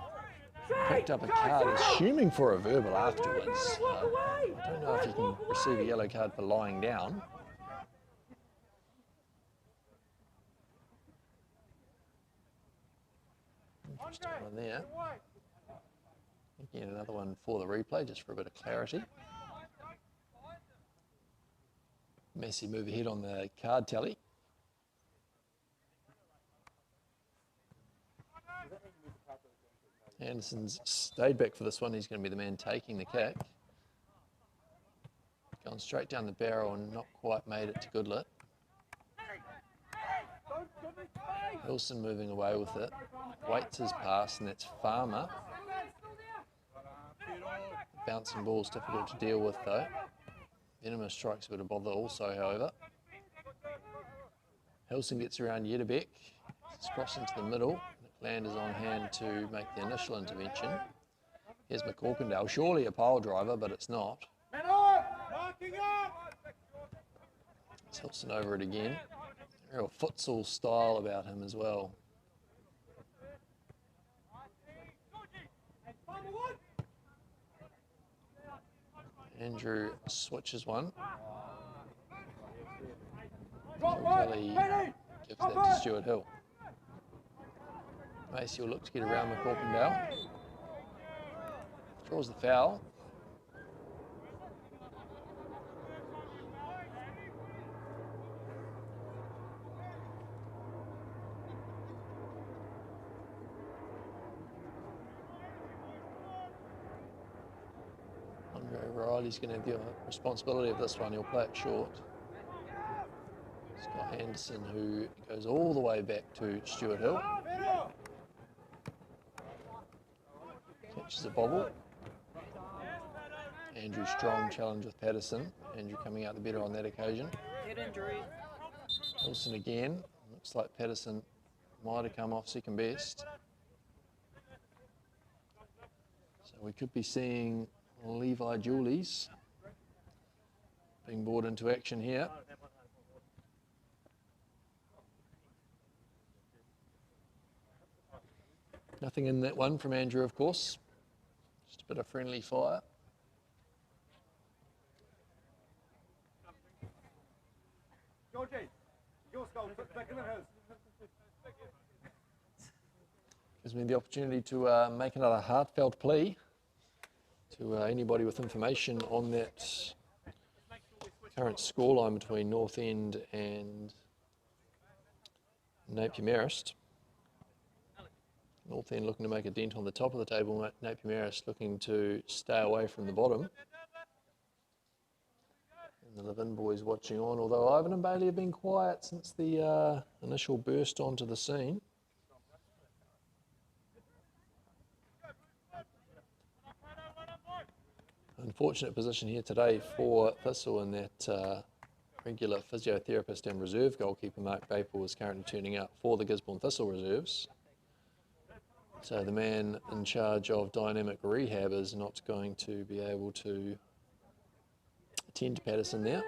picked up a card, assuming for a verbal afterwards. I don't know if you can receive a yellow card for lying down. Interesting one there. Again, another one for the replay, just for a bit of clarity. Massey move ahead on the card tally. Anderson's stayed back for this one. He's going to be the man taking the kick. Going straight down the barrel and not quite made it to Goodlet. Wilson moving away with it. Waits his pass, and that's Farmer. Bouncing ball's difficult to deal with though. Venomous strikes a bit of bother also, however. Hilson gets around Yedderbeck. It's crossed into the middle. McLand is on hand to make the initial intervention. Here's McCorkindale. Surely a pile driver, but it's not. It's Hilson over it again. Real futsal style about him as well. Andrew switches one. Kelly gives that to Stuart Hill. Massey will look to get around McCorkindale. Draws the foul. Riley's going to have the responsibility of this one. He'll play it short. Scott Anderson, who goes all the way back to Stuart Hill. Catches a bobble. Andrew Strong challenge with Patterson. Andrew coming out the better on that occasion. Head injury. Wilson again. Looks like Patterson might have come off second best. So we could be seeing Levi Julies being brought into action here. Nothing in that one from Andrew, of course. Just a bit of friendly fire. Gives me the opportunity to make another heartfelt plea to anybody with information on that current scoreline between North End and Napier Marist. North End looking to make a dent on the top of the table, Napier Marist looking to stay away from the bottom. And the Levin boys watching on, although Ivan and Bailey have been quiet since the initial burst onto the scene. Unfortunate position here today for Thistle in that regular physiotherapist and reserve goalkeeper Mark Baple is currently turning out for the Gisborne Thistle reserves. So the man in charge of dynamic rehab is not going to be able to attend to Patterson there.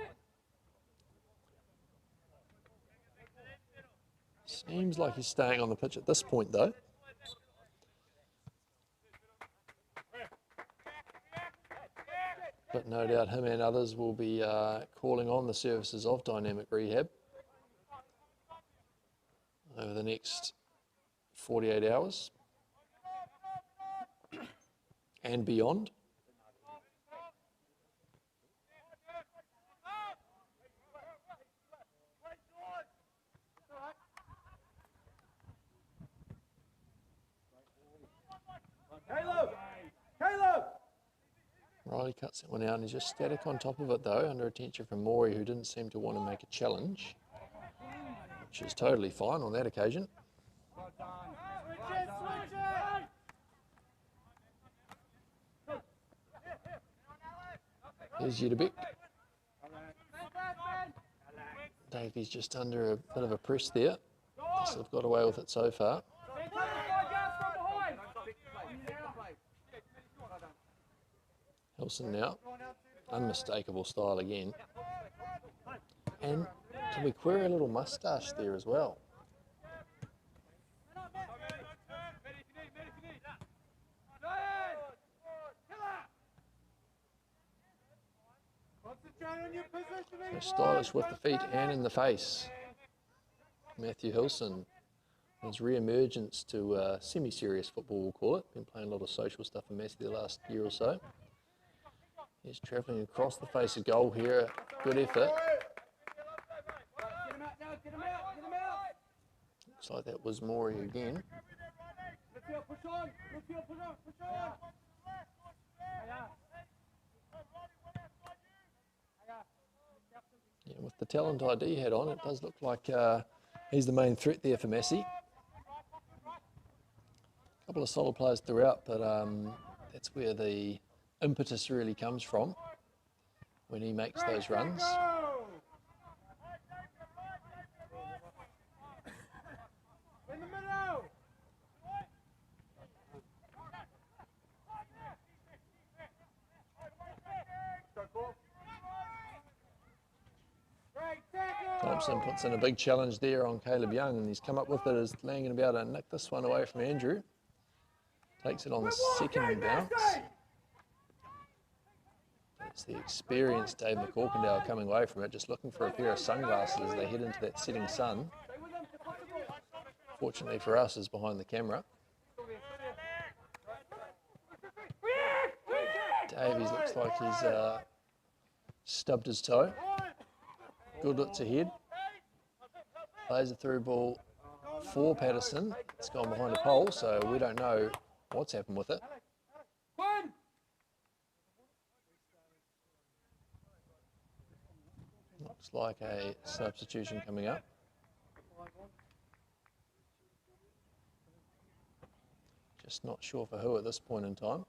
Seems like he's staying on the pitch at this point though. But no doubt him and others will be calling on the services of dynamic rehab over the next 48 hours and beyond. Riley cuts that one out and he's just static on top of it though, under attention from Morey, who didn't seem to want to make a challenge, which is totally fine on that occasion. Here's Yedderbeck. Davey's just under a bit of a press there. So they've got away with it so far. Hilson now, unmistakable style again. And can we query a little moustache there as well? positioning. So stylish with the feet and in the face. Matthew Hilson, his re-emergence to semi-serious football, we'll call it. Been playing a lot of social stuff in Massey the last year or so. He's travelling across the face of goal here. Good effort. Get him out now, get him out, get him out. Looks like that was Maury again. Midfield, push on, midfield, push on, push on. Yeah, with the talent ID hat on, it does look like he's the main threat there for Massey. A couple of solid players throughout, but that's where the impetus really comes from when he makes those runs. In the middle. Thompson puts in a big challenge there on Caleb Young, and he's come up with it as Langan about to nick this one away from Andrew. Takes it on the second bounce. It's the experienced Dave McCorkindale coming away from it, just looking for a pair of sunglasses as they head into that setting sun. Fortunately for us, is behind the camera. Davies looks like he's stubbed his toe. Good look to head. Plays a through ball for Patterson. It's gone behind a pole, so we don't know what's happened with it. Looks like a substitution coming up. Just not sure for who at this point in time.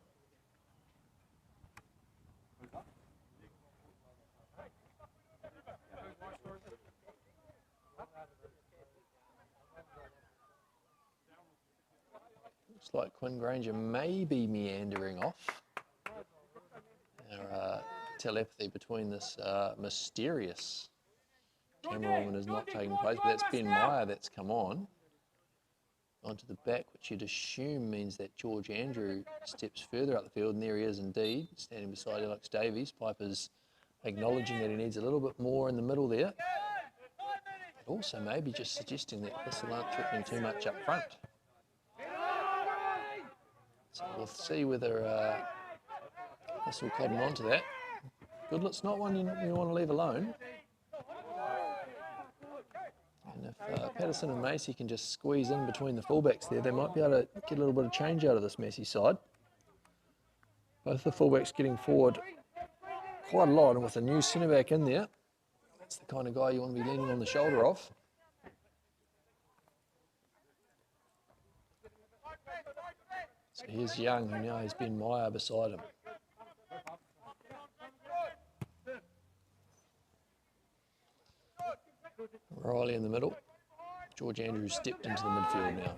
Looks like Quinn Granger may be meandering off. Our telepathy between this mysterious camerawoman is not taking place, but that's Ben Meyer that's come on. Onto the back, which you'd assume means that George Andrew steps further up the field, and there he is indeed, standing beside Alex Davies. Piper's acknowledging that he needs a little bit more in the middle there. But also maybe just suggesting that Thistle aren't threatening too much up front. So we'll see whether Thistle cotton on to that. Goodlet's not one you want to leave alone. And if Patterson and Massey can just squeeze in between the fullbacks there, they might be able to get a little bit of change out of this Massey side. Both the fullbacks getting forward quite a lot, and with a new centre-back in there, that's the kind of guy you want to be leaning on the shoulder of. So here's Young, who now has Ben Meyer beside him. Riley in the middle. George Andrews stepped into the midfield now.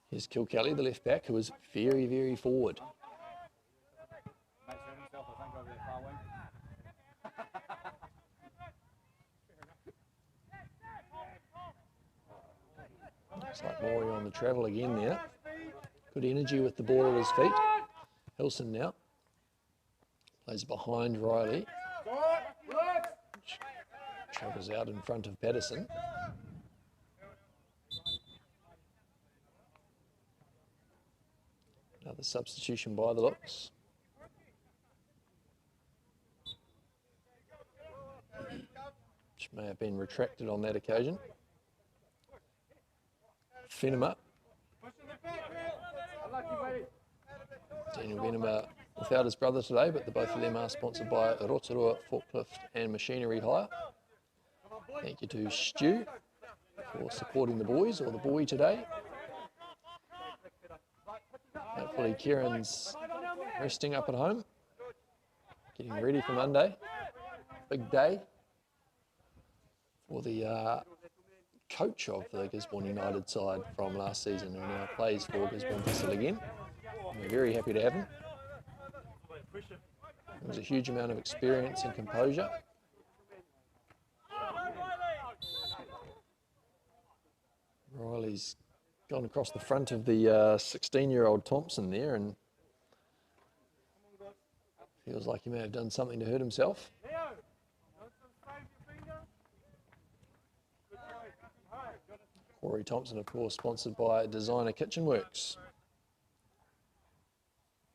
Here's Kilkelly, the left back, who is very, very forward. Looks like Maury on the travel again there. Good energy with the ball at his feet. Hilson now plays behind Riley. Travels out in front of Patterson. Another substitution by the looks. Which may have been retracted on that occasion. Venema. Daniel Venema without his brother today, but the both of them are sponsored by Rotorua Forklift and Machinery Hire. Thank you to Stu for supporting the boys, or the boy today. Hopefully Kieran's resting up at home, getting ready for Monday. Big day for the coach of the Gisborne United side from last season, who now plays for Gisborne Thistle again. We're very happy to have him. There's a huge amount of experience and composure. Riley's Gone across the front of the 16-year-old Thompson there, and feels like he may have done something to hurt himself. Corey Thompson, of course, sponsored by Designer Kitchen Works.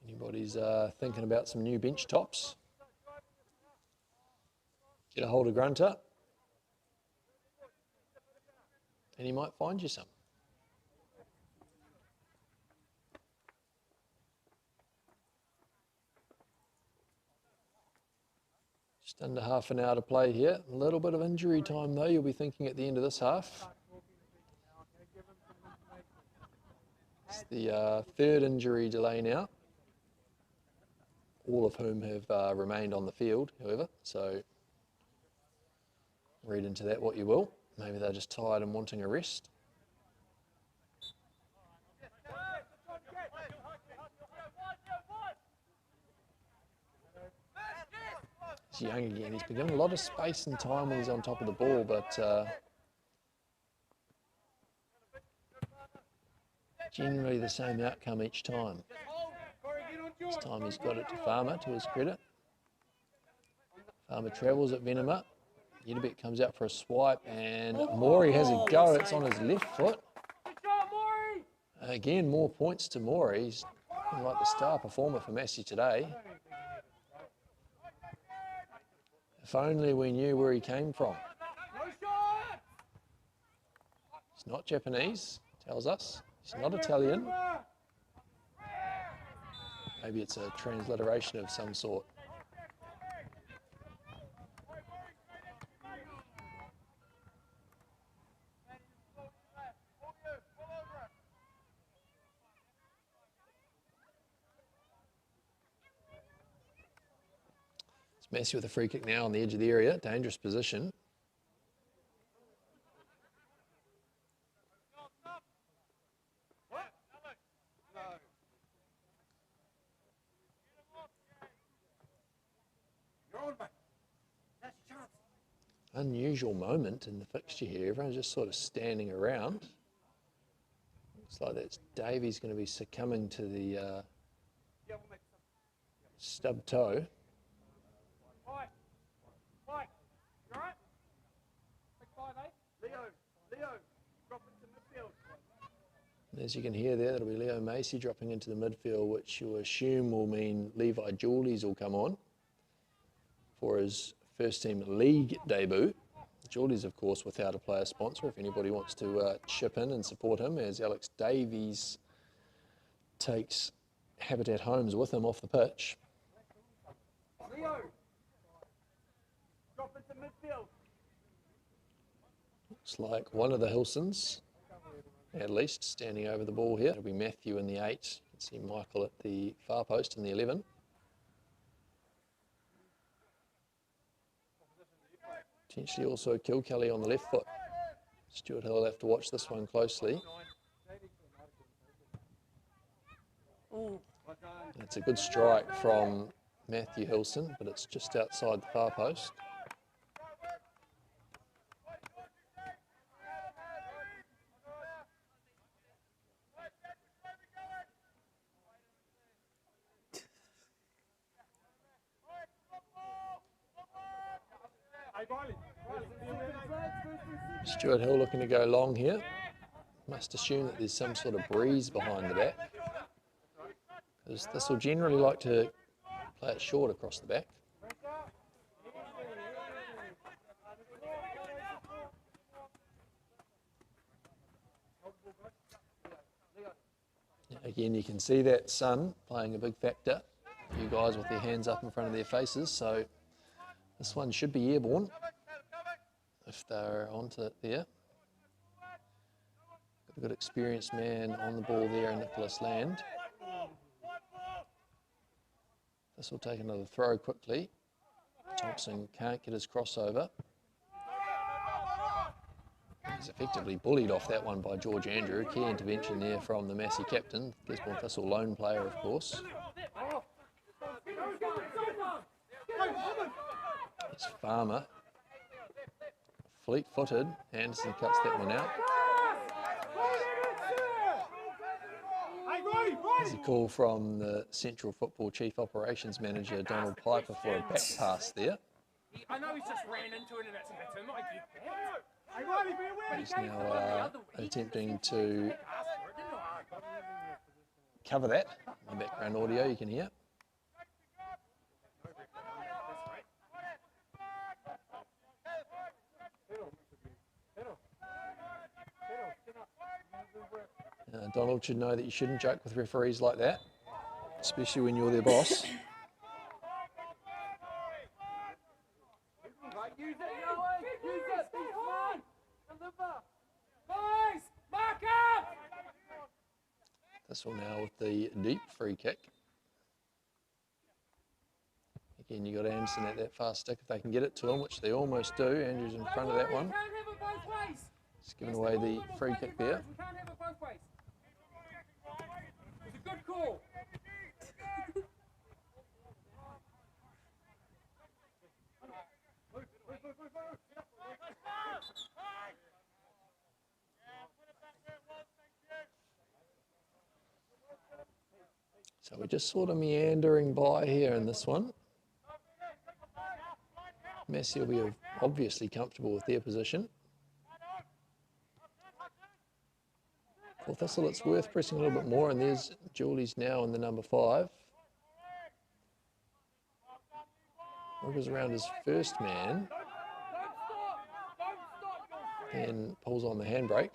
Anybody's thinking about some new bench tops? Get a hold of Grunter, and he might find you some. Just under half an hour to play here. A little bit of injury time though, you'll be thinking at the end of this half. It's the third injury delay now, all of whom have remained on the field, however, so read into that what you will. Maybe they're just tired and wanting a rest. He's young again. He's been given a lot of space and time when he's on top of the ball, but generally the same outcome each time. This time he's got it to Farmer, to his credit. Farmer travels at Venema. Yedabek comes out for a swipe, and Morey has a go. It's on his left foot. Again, more points to Morey. He's like the star performer for Massey today. If only we knew where he came from. He's not Japanese, tells us. He's not Italian. Maybe it's a transliteration of some sort. Massey with a free kick now on the edge of the area. Dangerous position. Unusual moment in the fixture here. Everyone's just sort of standing around. Looks like that's Davies going to be succumbing to the stub toe. As you can hear there, that'll be Leo Massey dropping into the midfield, which you assume will mean Levi Jaulies will come on for his first team league debut. Jaulies, of course, without a player sponsor, if anybody wants to chip in and support him, as Alex Davies takes Habitat Homes with him off the pitch. Leo, drop into midfield. Looks like one of the Hilsons, at least, standing over the ball here. It'll be Matthew in the 8. You can see Michael at the far post in the 11. Potentially also Kilkelly on the left foot. Stuart Hill will have to watch this one closely. It's a good strike from Matthew Hilson, but it's just outside the far post. Stuart Hill looking to go long here. Must assume that there's some sort of breeze behind the back, because Thistle generally like to play it short across the back. Again, you can see that sun playing a big factor. You guys with their hands up in front of their faces, so this one should be airborne if they're onto it there. Got a good experienced man on the ball there, Nicholas Land. This will take another throw quickly. Thompson can't get his crossover. He's effectively bullied off that one by George Andrew. Key intervention there from the Massey captain, Gisborne Thistle lone player, of course. It's Farmer. Fleet-footed. Anderson cuts that one out. There's a call from the Central Football Chief Operations Manager, Donald Piper, for a back pass there. I know he's just ran into it and it's hit him. I get that. He's now attempting to cover that. In the background audio you can hear. Donald should know that you shouldn't joke with referees like that, especially when you're their boss. Use it, be smart. Deliver. Boys, mark up. Thistle now with the deep free kick. Again, you got Anderson at that fast stick if they can get it to him, which they almost do. Andrew's in front of that one. He's given away the free kick there. We can't have it both ways. It's a good call. So we're just sort of meandering by here in this one. Massey will be obviously comfortable with their position. For Thistle, it's worth pressing a little bit more, and there's Julie's now in the number 5. Wiggles around his first man, then pulls on the handbrake.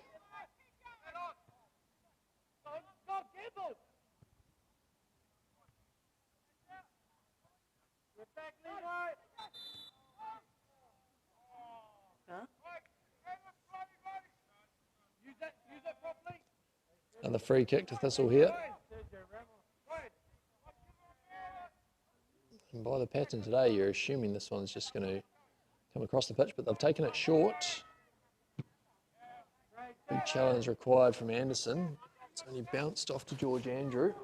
Another free kick to Thistle here. And by the pattern today, you're assuming this one's just going to come across the pitch, but they've taken it short. Big challenge required from Anderson. It's only bounced off to George Andrew.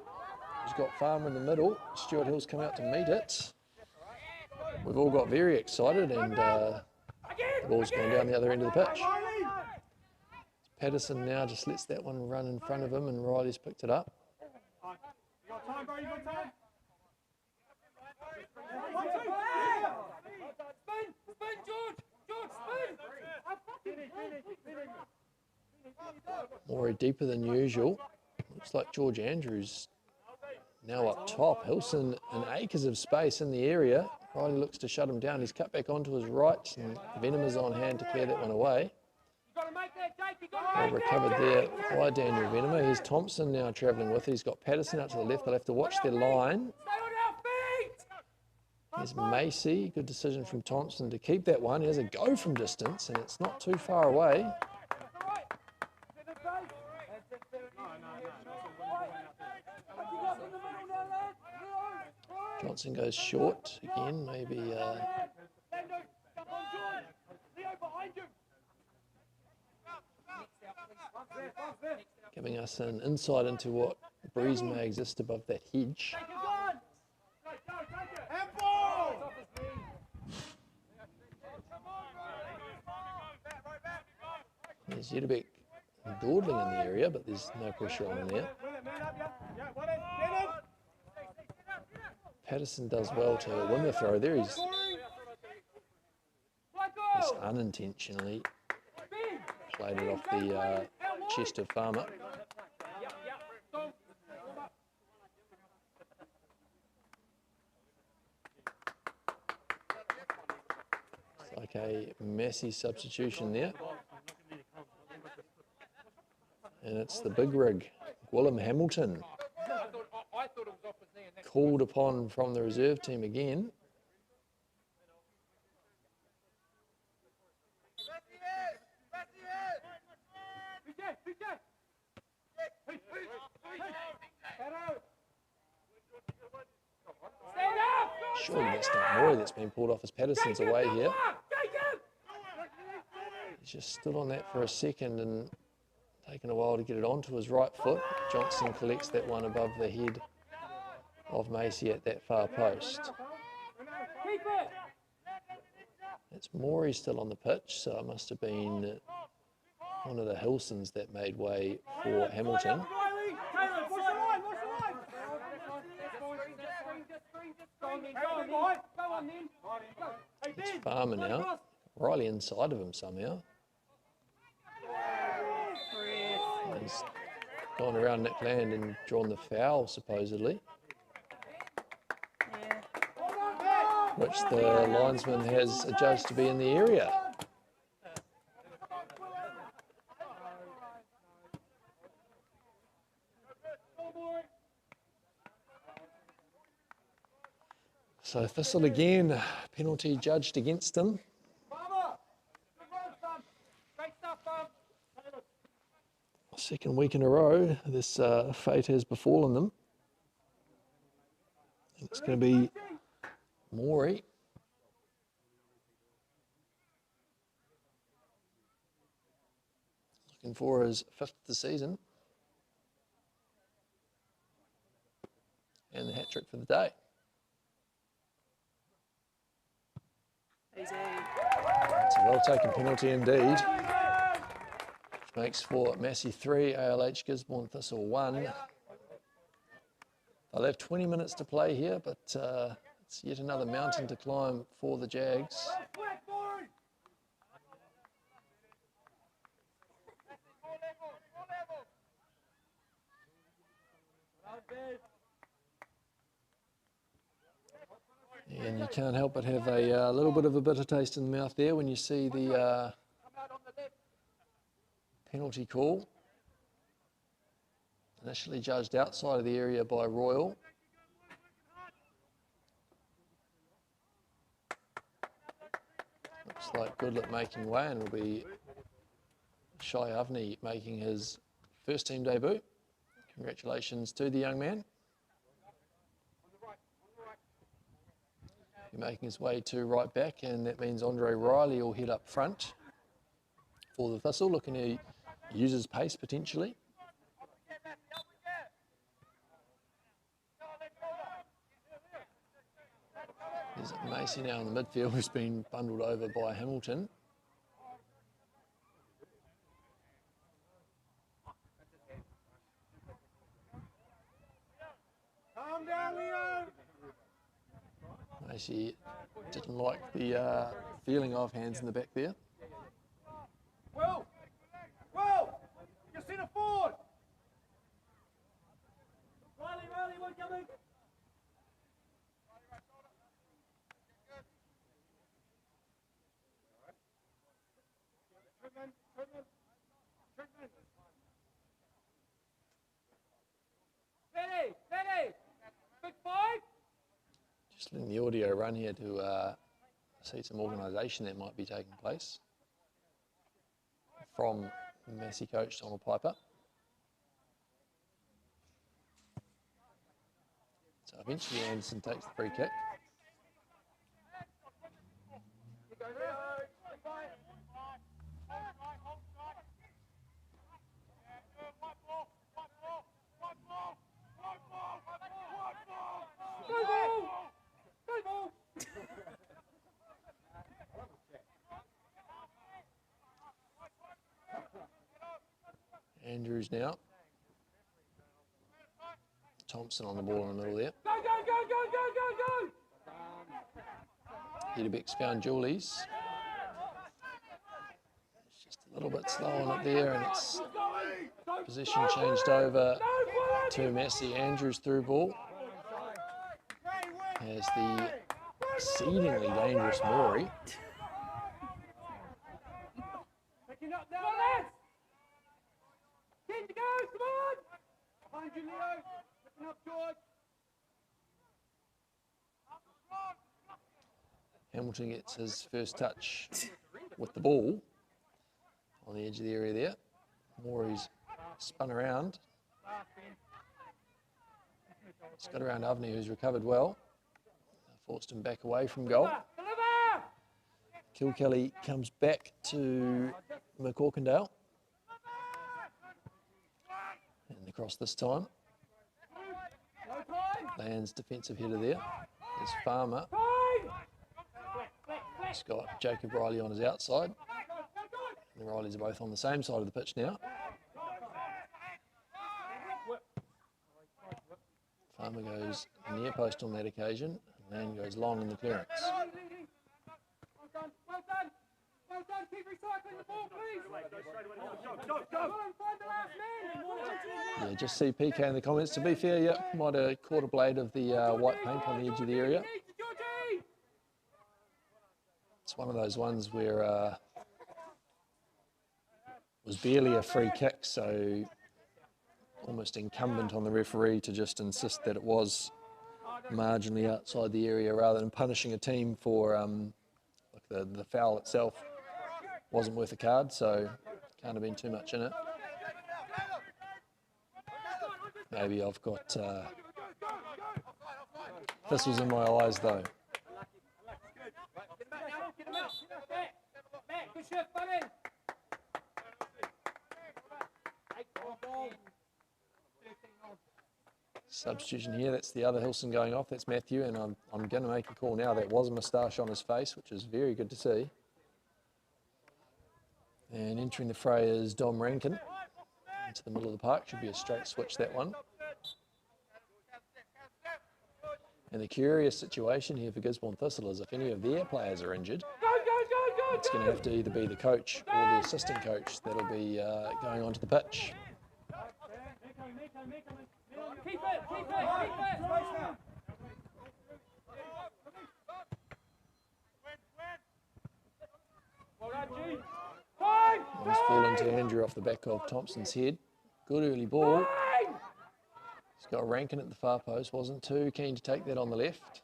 He's got Farmer in the middle. Stuart Hill's come out to meet it. We've all got very excited, and the ball's gone down the other end of the pitch. Patterson now just lets that one run in front of him, and Riley's picked it up. You got time, bro? You got time? Spin, George! George, spin! Morey deeper than usual. Looks like George Andrews now up top. Hilson in acres of space in the area. Riley looks to shut him down. He's cut back onto his right, and Venom is on hand to clear that one away. Well recovered there by Daniel Venema. Here's Thompson now travelling with it. He's got Patterson out to the left. They'll have to watch their line. Here's Massey. Good decision from Thompson to keep that one. He has a go from distance, and it's not too far away. Johnson goes short again, maybe giving us an insight into what breeze may exist above that hedge. There's Yedabek dawdling in the area, but there's no pressure on him there. Patterson does well to win the throw there. He's unintentionally played it off the chest of Farmer. It's like a Massey substitution there. And it's the big rig, Willem Hamilton, called upon from the reserve team again. Surely that's not Morey that's been pulled off as Patterson's away here. He's just stood on that for a second and taken a while to get it onto his right foot. Johnson collects that one above the head of Massey at that far post. It's Morey still on the pitch, so it must have been one of the Hilsons that made way for Hamilton. on then. Go. Hey, It's Ben. Farmer Run now. across. Riley inside of him somehow. Breath. He's gone around Nick Land and drawn the foul, supposedly, Yeah. which the linesman has adjudged to be in the area. So Thistle again, penalty judged against him. Farmer. Good run, son. Great stuff, Farm. Second week in a row, this fate has befallen them. And it's going to be Maury. Looking for his 5th of the season. And the hat trick for the day. Easy. It's a well-taken penalty indeed. Which makes for Massey 3, ALH Gisborne Thistle 1. They'll have 20 minutes to play here, but it's yet another mountain to climb for the Jags. And you can't help but have a little bit of a bitter taste in the mouth there when you see the penalty call. Initially judged outside of the area by Royal. Looks like Goodlett making way, and will be Shai Avni making his first team debut. Congratulations to the young man. He's making his way to right back, and that means Andre Riley will head up front for the Thistle, looking to use his pace potentially. There's Massey now in the midfield, who's been bundled over by Hamilton. Calm down, Leo. Massey didn't like the feeling of hands in the back there. Will, you see the forward. Riley, one coming. Ready. Big 5. Just letting the audio run here to see some organisation that might be taking place from Massey coach Donald Piper. So eventually Anderson takes the free kick. Go ball. Andrews now. Thompson on the ball in the middle there. Go. Hedebeck's found Julies. It's just a little bit slow on it there, and it's position changed over to Massey. Andrews through ball. Has the exceedingly dangerous Maury. Picking up now, lads. 10 to go, come on. Behind you, Leo. Picking up, George. Hamilton gets his first touch with the ball on the edge of the area there. Maury's spun around. He's got around Avni, who's recovered well. Forced him back away from goal. Kilkelly comes back to McCorkindale. And across this time. Lands defensive header there. There's Farmer. He's got Jacob Riley on his outside. And the Rileys are both on the same side of the pitch now. Farmer goes near post on that occasion. And goes long in the clearance. Well done. Well done. Well done. Keep recycling the ball, please. Go and find the last man. Yeah, just see PK in the comments. To be fair, yeah, might have caught a blade of the white paint on the edge of the area. It's one of those ones where it was barely a free kick, so almost incumbent on the referee to just insist that it was marginally outside the area rather than punishing a team for like the foul itself wasn't worth a card, so can't have been too much in it. Maybe I've got thistles in my eyes though. Good shift, buddy. Substitution here, that's the other Hilson going off, that's Matthew, and I'm going to make a call now. That was a moustache on his face, which is very good to see. And entering the fray is Dom Rankin into the middle of the park. Should be a straight switch, that one. And the curious situation here for Gisborne Thistle is if any of their players are injured, it's going to have to either be the coach or the assistant coach that'll be going onto the pitch. Keep it, keep it, keep it. Well done, G. Time! He's fallen to Andrew off the back of Thompson's head. Good early ball. He's got Rankin at the far post. Wasn't too keen to take that on the left.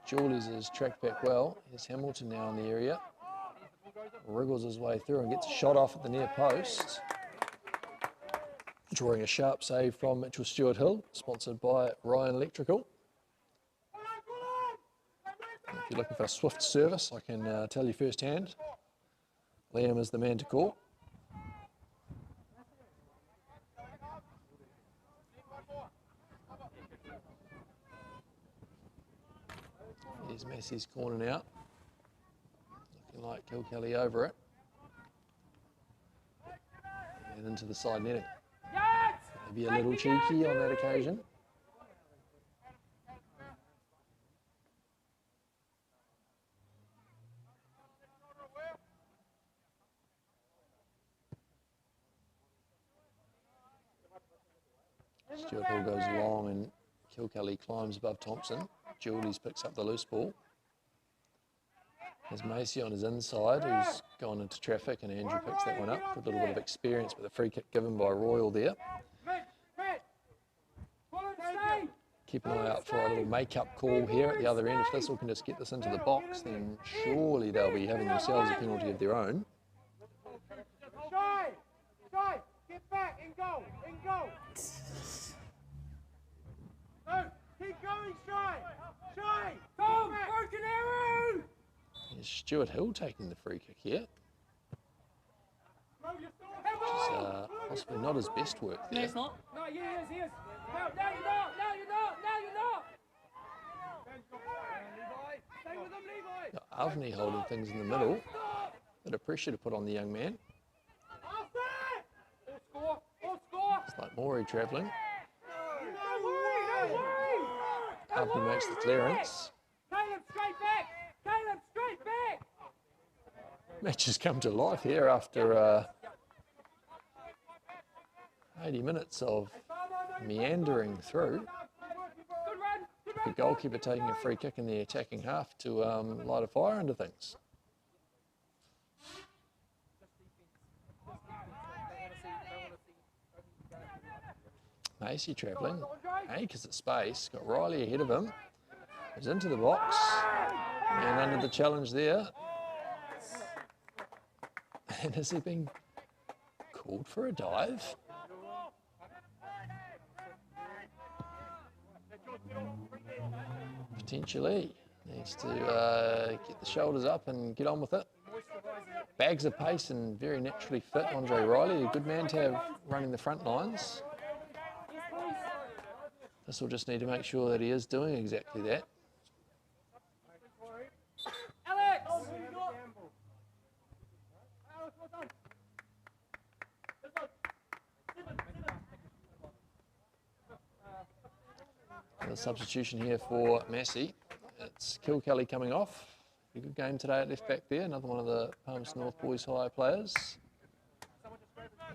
Julies has tracked back well. Here's Hamilton now in the area. Wriggles his way through and gets a shot off at the near post. Drawing a sharp save from Mitchell Stewart-Hill, sponsored by Ryan Electrical. If you're looking for a swift service, I can tell you firsthand, Liam is the man to call. There's Massey's corner now. Looking like Kilkelly over it. And into the side netting. Maybe a little cheeky on that occasion. Stewart Hill goes long and Kilkelly climbs above Thompson. Julies picks up the loose ball. There's Massey on his inside, who's gone into traffic, and Andrew picks that one up. Good little bit of experience, but the free kick given by Royal there. Keep an eye out for a little make-up call here at the other end. If Thistle can just get this into the box, then surely they'll be having themselves a penalty of their own. Shy! Shy! Get back and go! And go! No! Keep going, Shy! Shy! Tom! Broken arrow! Here's Stewart Hill taking the free kick here. Which is possibly not his best work there. No, it's not. No, he is. No, you're not! No, you're not! No, you're not! Stay with him, Levi! Got Avni holding things in the middle. Bit of pressure to put on the young man. All score! All score! It's like Morey travelling. Don't worry! Don't worry! Avni makes the clearance. Caleb, straight back! Caleb, straight back! Match has come to life here after 80 minutes of meandering through. Good run! Good The goalkeeper taking a free kick in the attacking half to light a fire into things. Massey travelling, acres of space, got Riley ahead of him, he's into the box, and under the challenge there. And has he been called for a dive? Potentially. Needs to get the shoulders up and get on with it. Bags of pace and very naturally fit Andre Riley, a good man to have running the front lines. This will just need to make sure that he is doing exactly that. Alex! Another substitution here for Massey. It's Kilkelly coming off. A good game today at left back there. Another one of the Palmerston North Boys High players.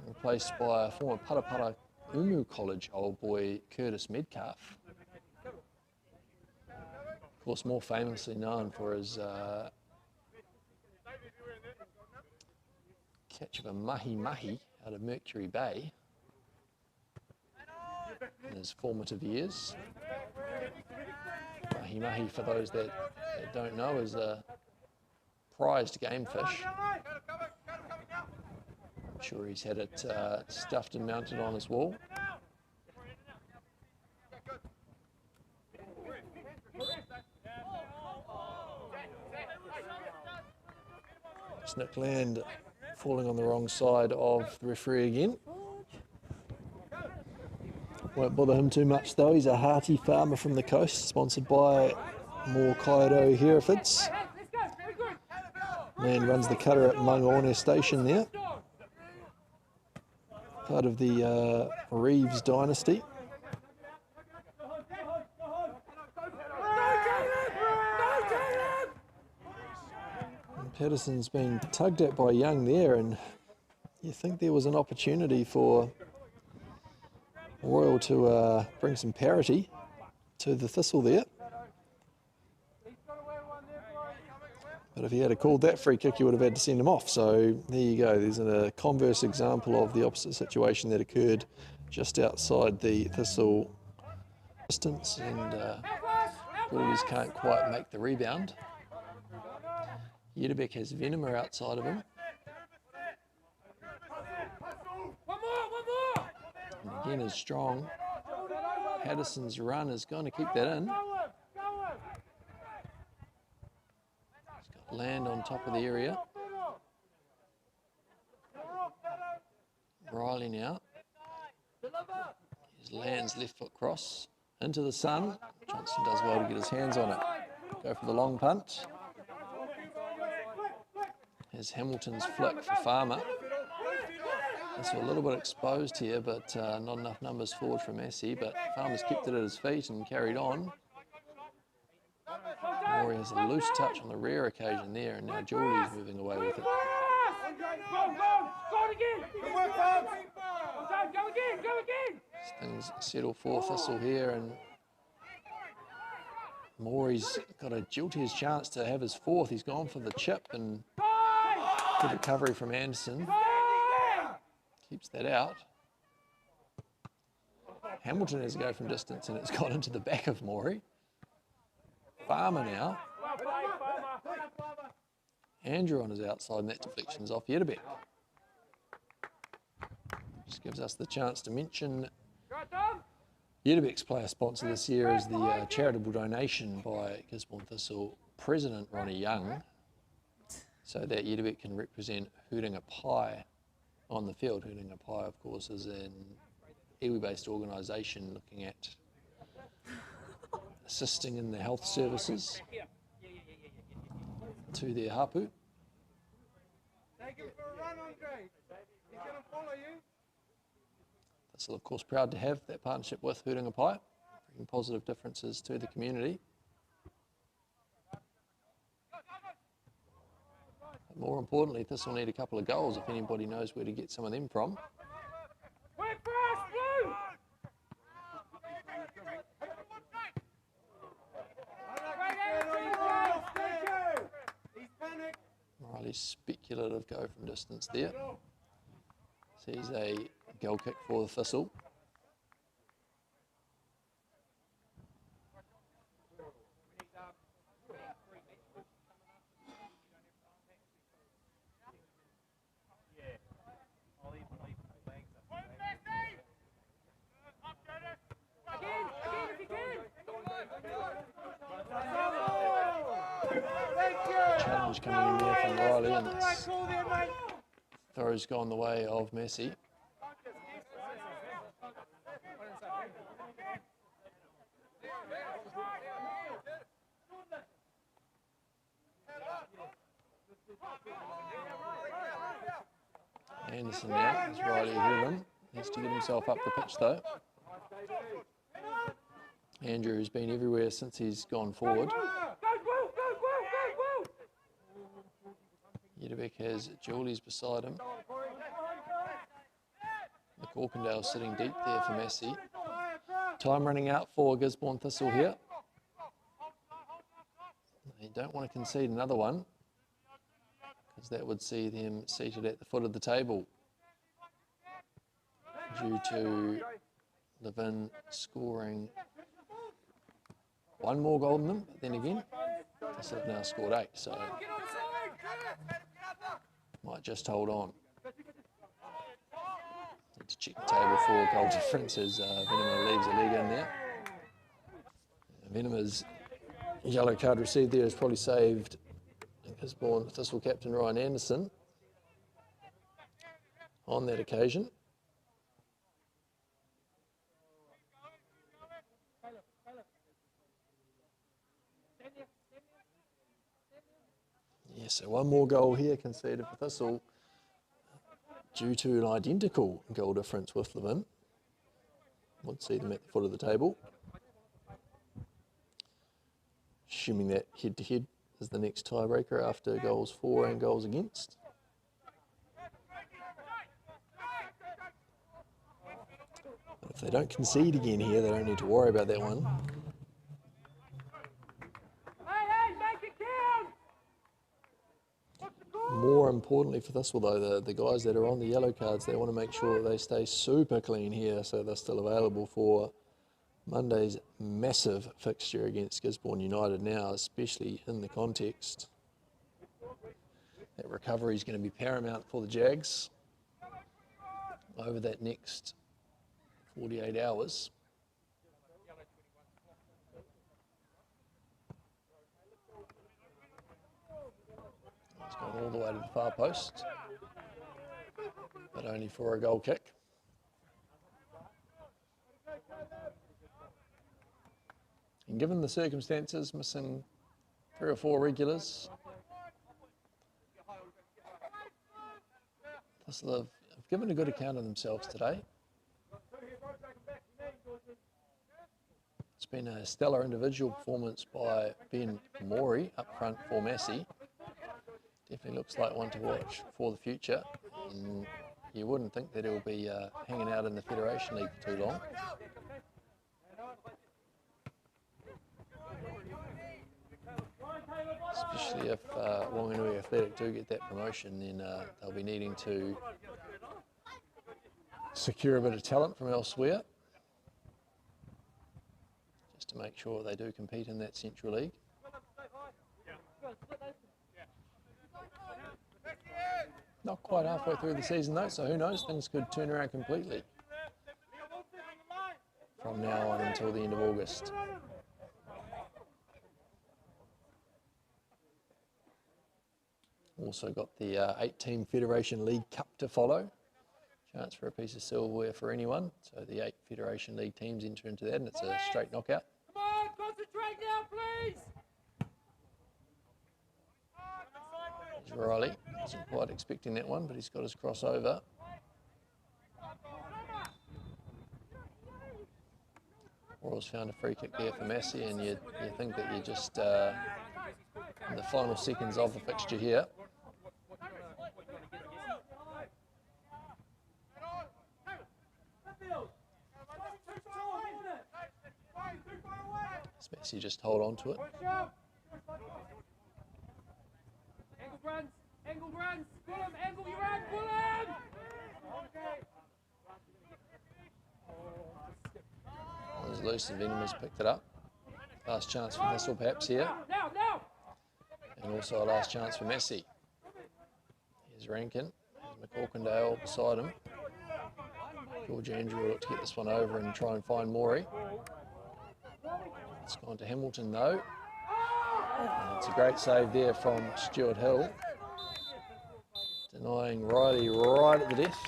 Replaced by a former Parapara Umu College old boy, Curtis Medcalf. Of course, more famously known for his catch of a mahi-mahi out of Mercury Bay in his formative years. Mahi-mahi, for those that don't know, is a prized game fish. I'm sure he's had it stuffed and mounted on his wall. Snick Land falling on the wrong side of the referee again. Won't bother him too much though. He's a hearty farmer from the coast, sponsored by more Kaido Herefords. Man runs the cutter at Mangaone Station there. Part of the Reeves dynasty. Patterson's been tugged at by Young there, and you think there was an opportunity for Royal to bring some parity to the Thistle there. But if he had called that free kick, you would have had to send him off. So there you go. There's a converse example of the opposite situation that occurred just outside the Thistle distance, and Bullies can't quite make the rebound. Yedebek has Venema outside of him. And again is strong. Patterson's run is going to keep that in. He's got Land on top of the area. Riley now. Here's Land's left foot cross into the sun. Johnson does well to get his hands on it. Go for the long punt. Here's Hamilton's flick for Farmer. So a little bit exposed here, but not enough numbers forward for Massey. But Farmer's kept it at his feet and carried on. Rory has a loose touch on the rare occasion there, and now Julie's moving away with it. Things settle for Thistle here, and Maury's got a jilted chance to have his fourth. He's gone for the chip, and good recovery from Anderson. Keeps that out. Hamilton has to go from distance, and it's gone into the back of Maury. Farmer now. Andrew on his outside, and that deflection's off Yedebek. Just gives us the chance to mention Yedebek's player sponsor this year is the charitable donation by Gisborne Thistle President Ronnie Young, so that Yedebek can represent Hurunga Pai on the field. Hurunga Pai, of course, is an iwi-based organisation looking at assisting in the health services to their hapu. Take him for a run, Andre. He's going to follow you. Thistle, of course, proud to have that partnership with Hurunga Pai, bringing positive differences to the community. But more importantly, Thistle need a couple of goals if anybody knows where to get some of them from. Riley's speculative go from distance there. Sees a goal kick for the Thistle. Challenge coming in there from Riley, and it's throw's gone the way of Massey. Anderson now, as Riley ahead of him. Needs to get himself up the pitch though. Andrew's been everywhere since he's gone forward. Yedebek has Julie's beside him. McCorkindale sitting deep there for Massey. Time running out for Gisborne Thistle here. They don't want to concede another one, because that would see them seated at the foot of the table due to Levin scoring one more goal than them. But then again, Thistle have now scored 8, so might just hold on. Need to check the table for goal difference as Venema leaves a leg in there. Venema's yellow card received there has probably saved Gisborne Thistle captain Ryan Anderson on that occasion. Yeah, so one more goal here conceded for Thistle due to an identical goal difference with Levin. Would see them at the foot of the table. Assuming that head-to-head is the next tiebreaker after goals for and goals against. But if they don't concede again here, they don't need to worry about that one. More importantly for Thistle though, the guys that are on the yellow cards, they want to make sure that they stay super clean here so they're still available for Monday's massive fixture against Gisborne United now, especially in the context that recovery is going to be paramount for the Jags over that next 48 hours. It's gone all the way to the far post, but only for a goal kick. And given the circumstances, missing 3 or 4 regulars, Thistle have given a good account of themselves today. It's been a stellar individual performance by Ben Morey up front for Massey. Definitely looks like one to watch for the future. And you wouldn't think that he'll be hanging out in the Federation League for too long. Especially if Wanganui Athletic do get that promotion, then they'll be needing to secure a bit of talent from elsewhere just to make sure they do compete in that Central League. Not quite halfway through the season though, so who knows, things could turn around completely from now on until the end of August. Also got the 8-team Federation League Cup to follow. Chance for a piece of silverware for anyone. So the 8 Federation League teams enter into that, and it's a straight knockout. Come on, concentrate now, please. There's Riley. Wasn't quite expecting that one, but he's got his crossover. Royals found a free kick there for Massey, and you think that you're just in the final seconds of the fixture here. Massey just hold on to it. Angle runs, pull him, angle you run, pull him! It was loose and Venema's picked it up. Last chance for Thistle perhaps here. Now! And also a last chance for Massey. Here's Rankin, there's McCorkindale beside him. George Andrew will look to get this one over and try and find Morey. It's gone to Hamilton though. And it's a great save there from Stuart Hill, denying Riley right at the death.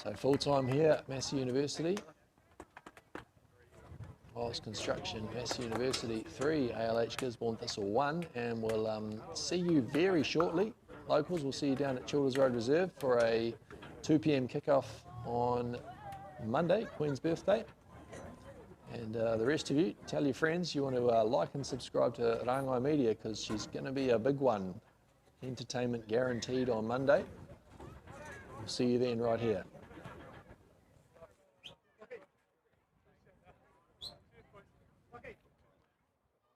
So full time here at Massey University. Whilst construction, Massey University 3, ALH Gisborne Thistle 1, and we'll see you very shortly. Locals, we'll see you down at Childers Road Reserve for a 2 p.m. kickoff on Monday, Queen's birthday. And the rest of you, tell your friends you want to like and subscribe to Rangai Media because she's going to be a big one. Entertainment guaranteed on Monday. We'll see you then right here.